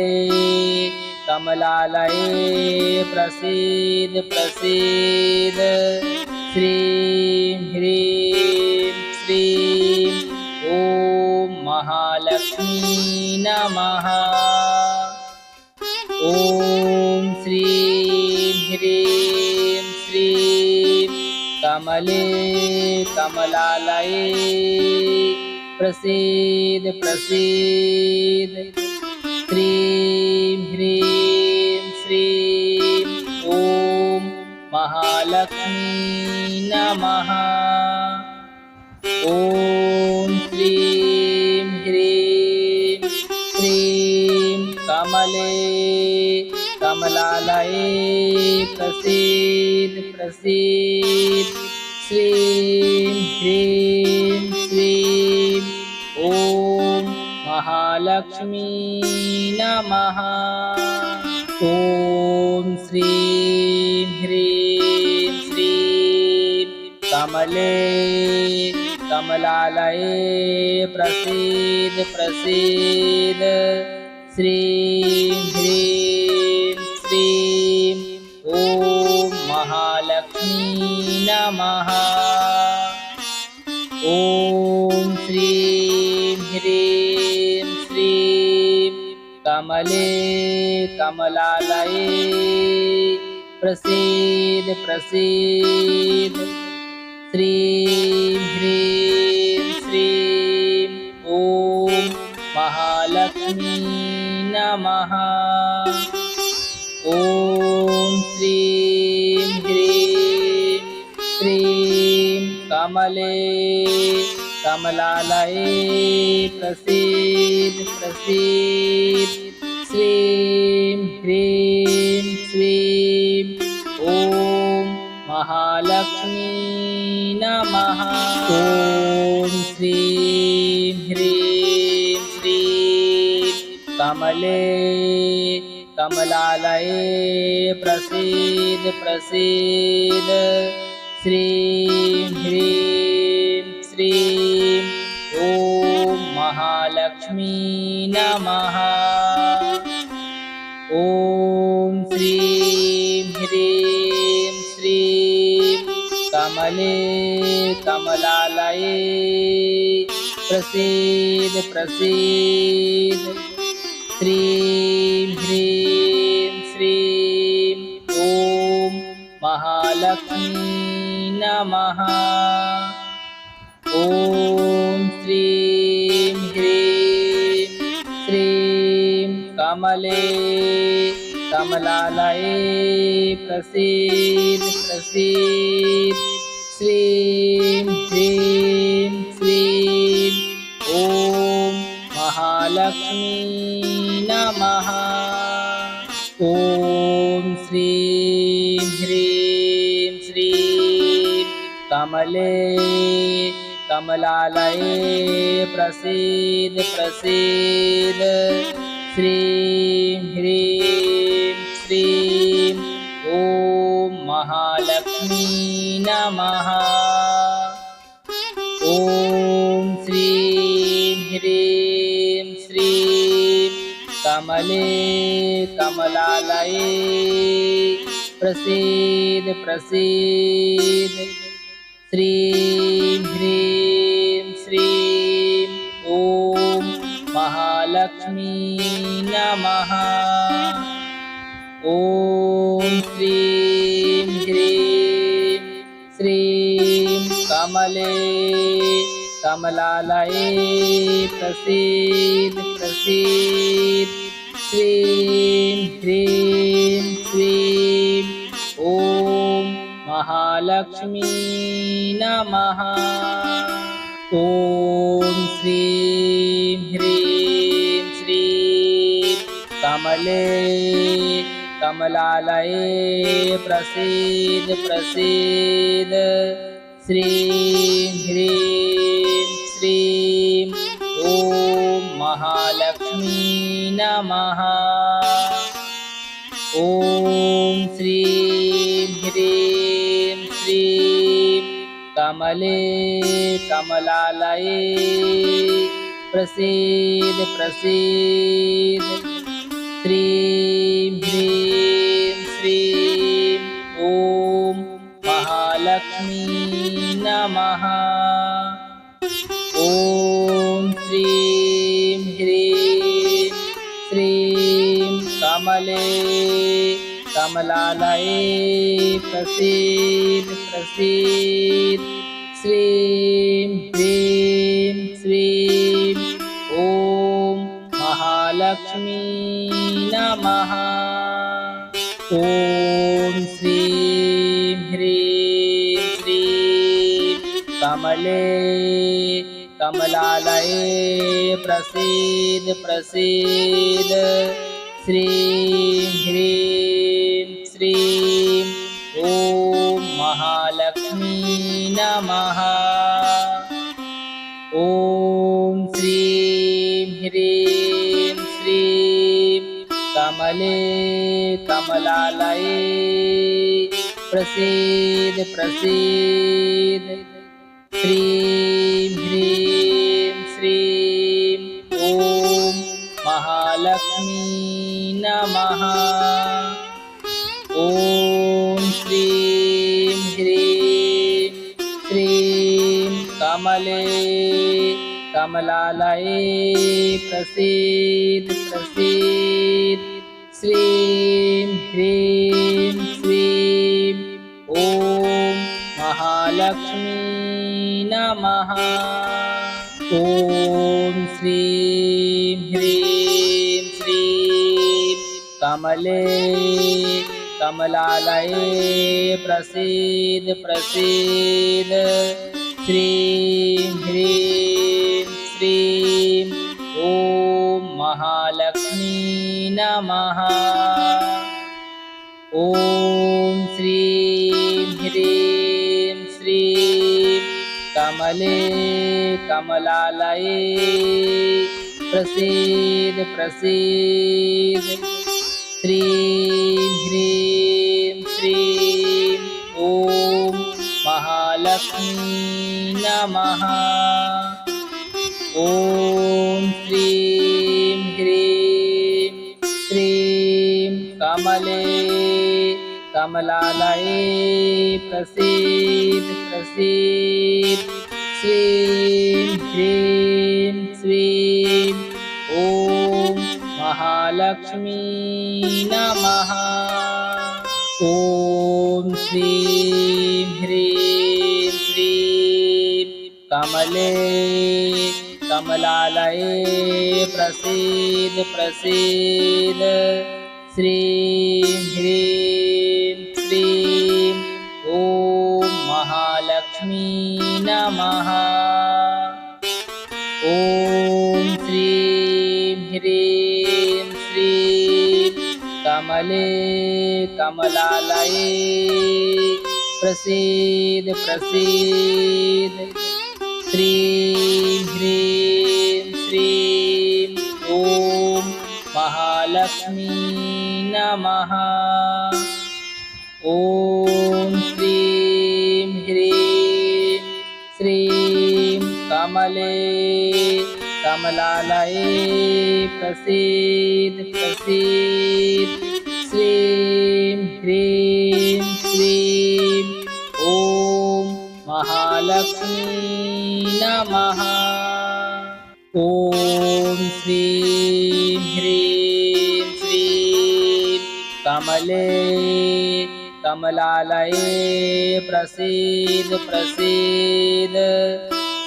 कमलालये प्रसीद प्रसीद श्रीं ह्रीं श्रीं ॐ महालक्ष्मी नमः। ॐ श्रीं ह्रीं श्रीं कमले कमलालये प्रसीद प्रसीद श्रीं ह्रीं श्रीं ॐ महालक्ष्मी नमः। ॐ श्रीं ह्रीं श्रीं कमले कमलालये प्रसीद प्रसीद श्रीं ह्रीं श्रीं ॐ महालक्ष्मी नमः। ॐ श्रीं ह्रीं श्रीं कमले कमलालये प्रसीद प्रसीद श्रीं ह्रीं श्रीं ॐ महालक्ष्मी नमः। ॐ श्रीं ह्रीं श्रीं कमले कमलालये प्रसीद प्रसीद श्रीं ह्रीं श्रीं ॐ महालक्ष्मी नमः। ॐ श्रीं ह्रीं श्रीं कमले कमलालये प्रसीद प्रसीद श्रीं ह्रीं श्रीं ॐ महालक्ष्मी नमः। ॐ श्रीं ह्रीं श्रीं कमले कमलालये प्रसीद प्रसीद श्रीं ह्रीं श्रीं ॐ महालक्ष्मी नमः। ॐ श्रीं ह्रीं श्रीं कमले कमलालये प्रसीद प्रसीद श्रीं ह्रीं श्रीं ॐ महालक्ष्मी नमः। ॐ श्रीं ह्रीं श्रीं कमले कमलालये प्रसीद प्रसीद श्रीं ह्रीं श्रीं ॐ महालक्ष्मी नमः। ॐ श्रीं ह्रीं श्रीं कमले कमलालये प्रसीद प्रसीद श्रीं ह्रीं श्रीं ॐ महालक्ष्मी नमः। ॐ श्रीं ह्रीं श्रीं कमले कमलालये प्रसीद प्रसीद श्रीं ह्रीं श्रीं ॐ महालक्ष्मी नमः। ॐ श्रीं ह्रीं श्रीं कमले कमलालये प्रसीद प्रसीद प्रसीद श्रीं ह्रीं श्रीं ॐ महालक्ष्मी नमः। ॐ श्रीं ह्रीं श्रीं कमले कमलालये प्रसीद प्रसीद श्रीं ह्रीं श्रीं ॐ महालक्ष्मी नमः। ॐ श्रीं ह्रीं श्रीं कमले कमलालये प्रसीद प्रसीद श्रीं ह्रीं श्रीं ॐ महालक्ष्मी नमः। ॐ श्रीं ह्रीं श्रीं कमले कमलालये प्रसीद प्रसीद श्रीं ह्रीं श्रीं ॐ महालक्ष्मी नमः। ॐ श्रीं ह्रीं श्रीं कमले कमलालये प्रसीद प्रसीद श्रीं ह्रीं श्रीं ॐ महालक्ष्मी नमः। ॐ श्रीं ह्रीं श्रीं कमले कमलालये प्रसीद प्रसीद श्रीं ह्रीं श्रीं ॐ महालक्ष्मी नमः। ॐ श्रीं ह्रीं श्रीं कमले कमलालये प्रसीद प्रसीद श्रीं ह्रीं श्रीं ॐ महालक्ष्मी नमः। ॐ श्रीं ह्रीं श्रीं कमले कमलालये प्रसीद प्रसीद श्रीं ह्रीं श्रीं ॐ महालक्ष्मी नमः। ॐ श्रीं ह्रीं श्रीं कमले कमलालये प्रसीद प्रसीद श्रीं ह्रीं श्रीं ॐ महालक्ष्मी नमः। ॐ श्रीं ह्रीं श्रीं कमले कमलालये प्रसीद प्रसीद श्रीं ह्रीं श्रीं ॐ महालक्ष्मी नमः। ॐ श्रीं ह्रीं श्रीं कमले कमलालये प्रसीद प्रसीद श्रीं ह्रीं श्रीं ॐ महालक्ष्मी नमः। ॐ श्रीं ह्रीं श्रीं कमले कमलालये प्रसीद प्रसीद श्रीं ह्रीं श्रीं ॐ महालक्ष्मी नमः। ॐ श्रीं ह्रीं श्रीं कमले कमलालये प्रसीद प्रसीद श्रीं ह्रीं श्रीं ॐ महालक्ष्मी नमः। ॐ श्रीं ह्रीं श्रीं कमले कमलालये प्रसीद प्रसीद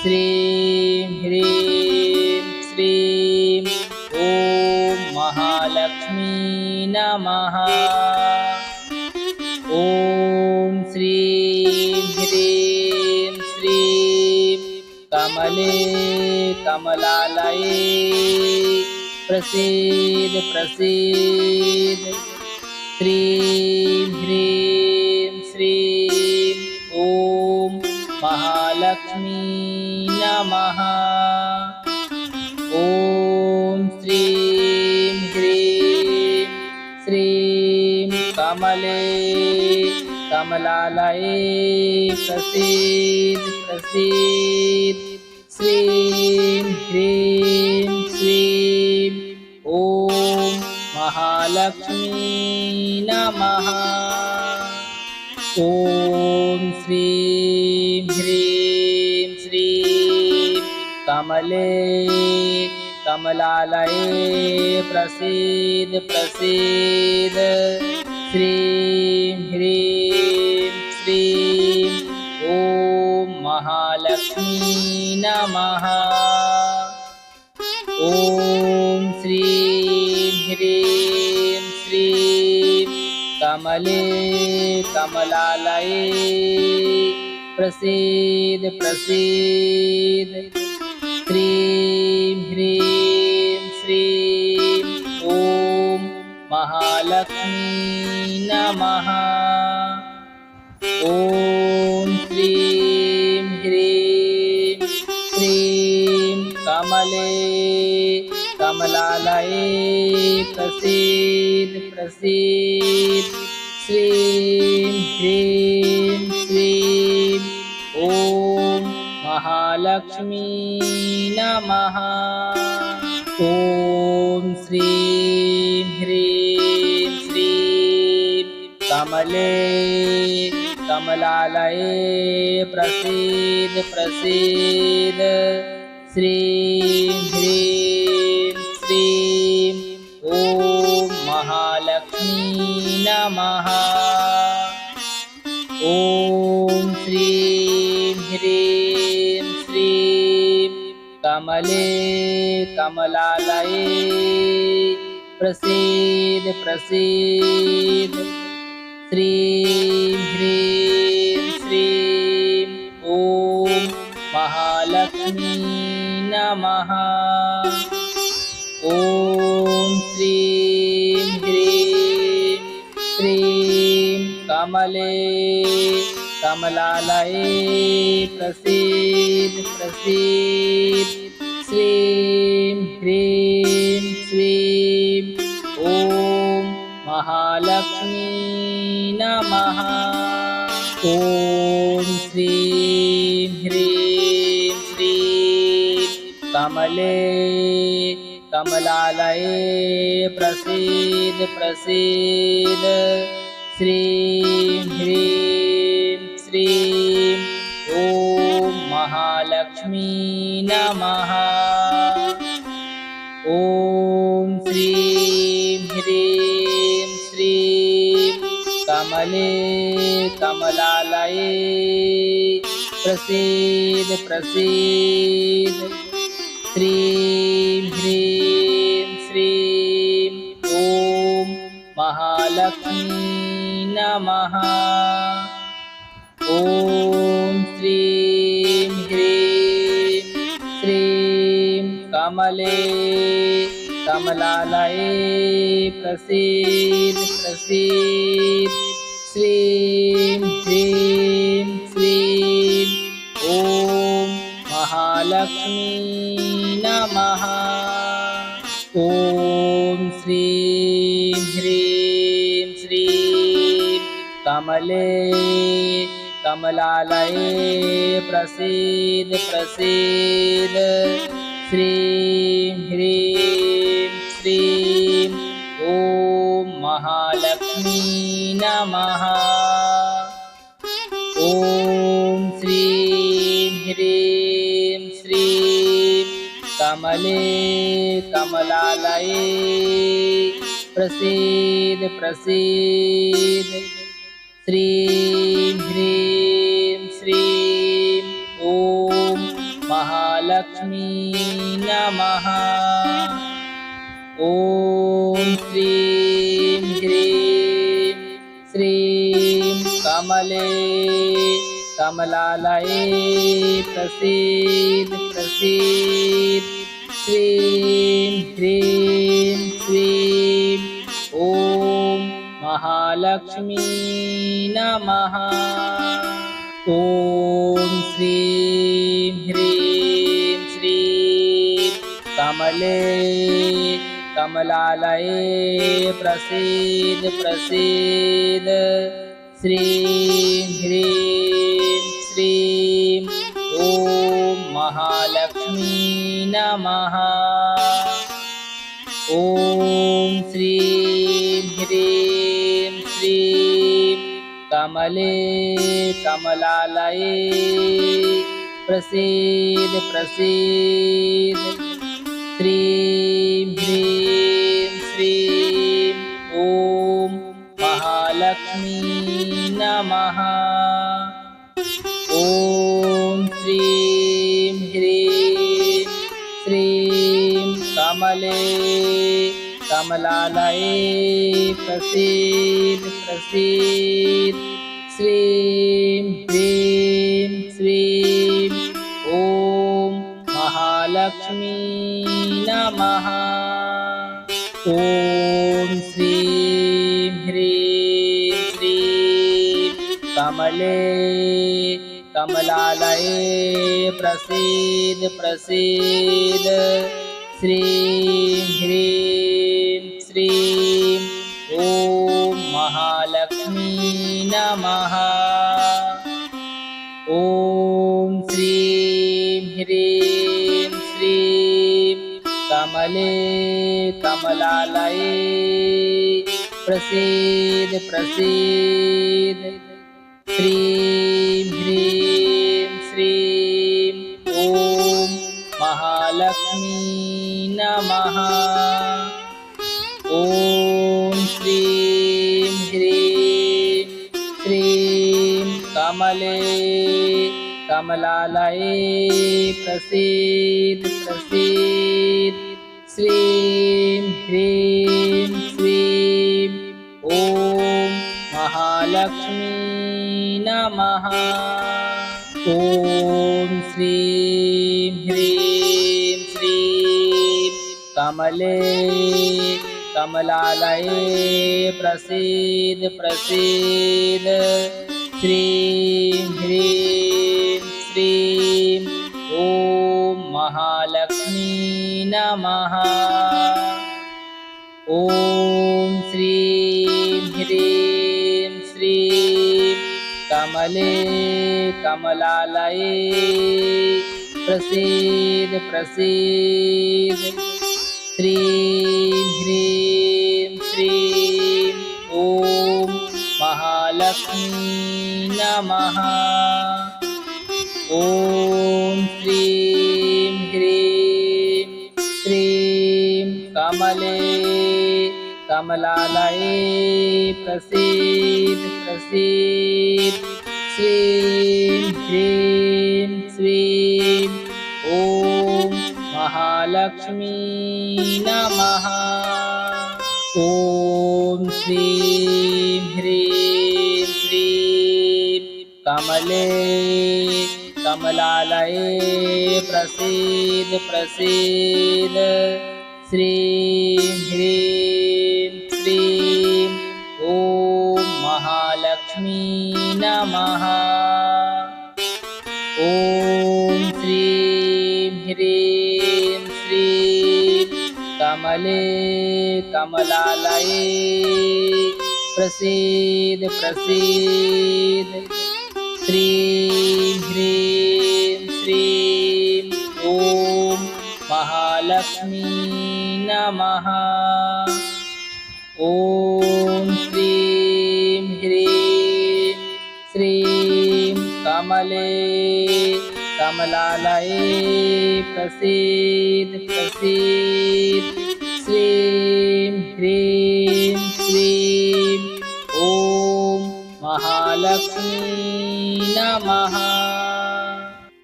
श्रीं ह्रीं श्रीं ॐ नमः। ॐ श्रीं ह्रीं श्रीं कमले कमलालये प्रसीद प्रसीद। श्रीं ह्रीं श्रीं ॐ महालक्ष्मी नमः। ॐ श्रीं ह्रीं श्रीं कमले कमलालये प्रसीद प्रसीद। श्रीं ह्रीं श्रीं ॐ महालक्ष्मी नमः। ॐ श्रीं ह्रीं श्रीं कमले कमलालये प्रसीद प्रसीद। श्रीं ह्रीं श्रीं ॐ महालक्ष्मी नमः। ॐ श्रीं ह्रीं श्रीं कमले कमलालये प्रसीद प्रसीद। श्रीं ह्रीं श्रीं ॐ महालक्ष्मी नमः। ॐ श्रीं ह्रीं श्रीं कमले कमलालये प्रसीद प्रसीद। श्रीं ह्रीं श्रीं ॐ महालक्ष्मी नमः। ॐ श्रीं ह्रीं श्रीं कमले कमलालये प्रसीद प्रसीद। श्रीं ह्रीं श्रीं ॐ महालक्ष्मी नमः। ॐ श्रीं ह्रीं श्रीं कमले कमलालये प्रसीद प्रसीद। श्रीं ह्रीं श्रीं ॐ महालक्ष्मी नमः। ॐ श्रीं ह्रीं श्रीं कमले कमलालये प्रसीद प्रसीद। श्रीं ह्रीं श्रीं ॐ महालक्ष्मी नमः। ॐ श्रीं ह्रीं श्रीं कमले कमलालये प्रसीद प्रसीद। श्रीं ह्रीं श्रीं ॐ महालक्ष्मी नमः। ॐ श्रीं ह्रीं श्रीं कमले कमलालये प्रसीद प्रसीद। श्रीं ह्रीं श्रीं ॐ महालक्ष्मी नमः। ॐ श्रीं ह्रीं श्रीं कमले कमलालये प्रसीद प्रसीद। श्रीं ह्रीं श्रीं ॐ महालक्ष्मी नमः। ॐ श्रीं ह्रीं श्रीं कमले कमलालये प्रसीद प्रसीद। श्रीं ह्रीं श्रीं ॐ महालक्ष्मी नमः। ॐ श्रीं ह्रीं श्रीं कमले कमलालये प्रसीद प्रसीद। श्रीं ह्रीं श्रीं ॐ महालक्ष्मी नमः। ॐ श्रीं कमले कमलालये प्रसीद प्रसीद श्रीं ह्रीं श्रीं ॐ महालक्ष्मी नमः। ॐ श्रीं ह्रीं श्रीं कमले कमलालये प्रसीद प्रसीद श्रीं ह्रीं श्रीं ॐ महालक्ष्मी नमः। ॐ श्रीं ह्रीं श्रीं कमले कमलालये प्रसीद प्रसीद श्रीं ह्रीं श्रीं ॐ महालक्ष्मी नमः। ॐ श्रीं ह्रीं श्रीं कमले कमलालये प्रसीद प्रसीद श्रीं ह्रीं श्रीं ॐ महालक्ष्मी नमः। ॐ श्रीं ह्रीं श्रीं कमले कमलालये प्रसीद प्रसीद श्रीं ह्रीं श्रीं ॐ महालक्ष्मी नमः। ॐ श्रीं ह्रीं श्रीं कमले कमलालये प्रसीद प्रसीद श्रीं ह्रीं श्रीं ॐ महालक्ष्मी नमः। ॐ श्रीं ह्रीं श्रीं कमले कमलालये प्रसीद प्रसीद श्रीं ह्रीं श्रीं ॐ महालक्ष्मी नमः। ॐ श्रीं ह्रीं श्रीं कमले कमलालये प्रसीद प्रसीद श्रीं ह्रीं श्रीं ॐ महालक्ष्मी नमः। ॐ श्रीं ह्रीं श्रीं कमले कमलालये प्रसीद प्रसीद श्रीं ह्रीं श्रीं ॐ महालक्ष्मी नमः। ॐ श्रीं ह्रीं श्रीं कमले कमलालये प्रसीद प्रसीद श्रीं ह्रीं श्रीं ॐ महालक्ष्मी नमः। ॐ श्रीं ह्रीं श्रीं कमले कमलालये प्रसीद प्रसीद श्रीं ह्रीं श्रीं ॐ महालक्ष्मी नमः। ॐ श्रीं ह्रीं श्रीं कमले कमलालये प्रसीद प्रसीद श्रीं ह्रीं श्रीं ॐ महालक्ष्मी नमः। ॐ श्रीं ह्रीं श्रीं कमले कमलालये प्रसीद प्रसीद श्रीं ह्रीं श्रीं ॐ महालक्ष्मी नमः।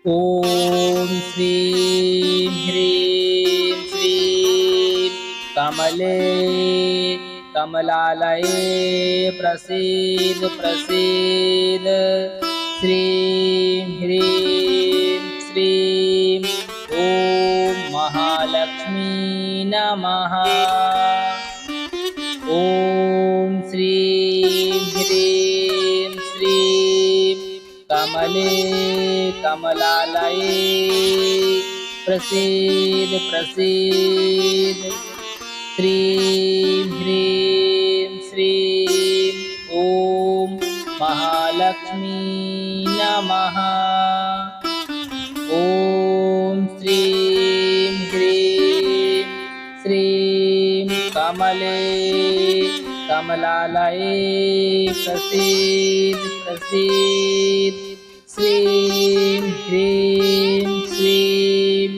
ॐ श्रीं ह्रीं श्रीं कमले कमलालये प्रसीद प्रसीद श्रीं ह्रीं श्रीं ॐ महालक्ष्मी नमः। ॐ श्रीं ह्रीं श्रीं कमले कमलालये प्रसीद प्रसीद श्रीं ह्रीं श्रीं ॐ महालक्ष्मी नमः। ॐ श्रीं ह्रीं श्रीं कमले कमलालये प्रसीद प्रसीद श्रीं ह्रीं श्रीं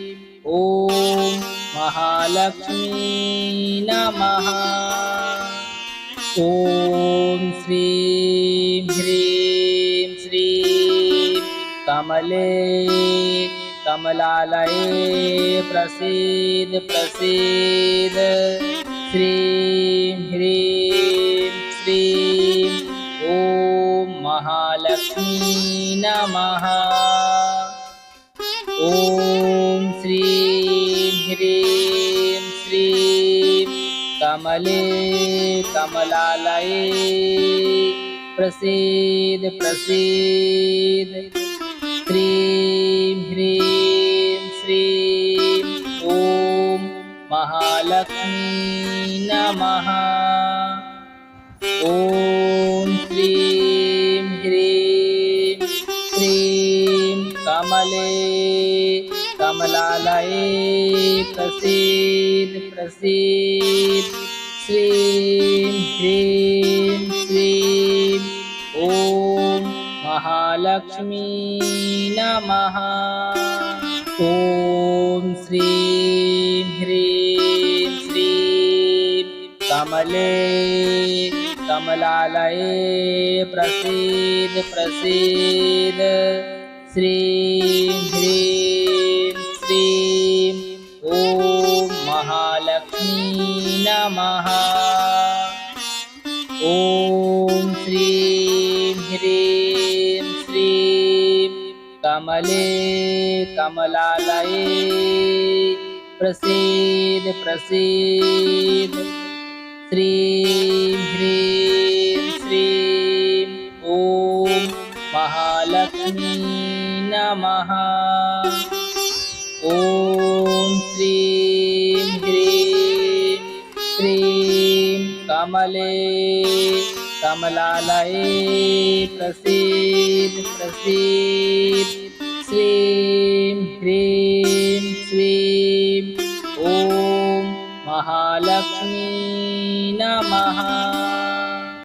ॐ महालक्ष्मी नमः। ॐ श्रीं ह्रीं श्रीं कमले कमलालये प्रसीद प्रसीद श्रीं ह्रीं श्रीं ॐ महालक्ष्मी नमः। ॐ श्रीं ह्रीं श्रीं कमले कमलालये प्रसीद प्रसीद श्रीं ह्रीं श्रीं ॐ महालक्ष्मी नमः। ॐ श्रीं ह्रीं श्रीं कमले कमलालये प्रसीद प्रसीद श्रीं ह्रीं श्रीं ॐ महालक्ष्मी नमः। ॐ श्रीं ह्रीं श्रीं कमले कमलालये प्रसीद प्रसीद श्रीं ह्रीं श्रीं ॐ महालक्ष्मी नमः। ॐ श्रीं ह्रीं श्रीं कमले कमलालये प्रसीद प्रसीद श्रीं ह्रीं श्रीं ॐ महालक्ष्मी नमः। ॐ श्रीं ह्रीं श्रीं कमले कमलालये प्रसीद प्रसीद श्रीं ह्रीं श्रीं ॐ महालक्ष्मी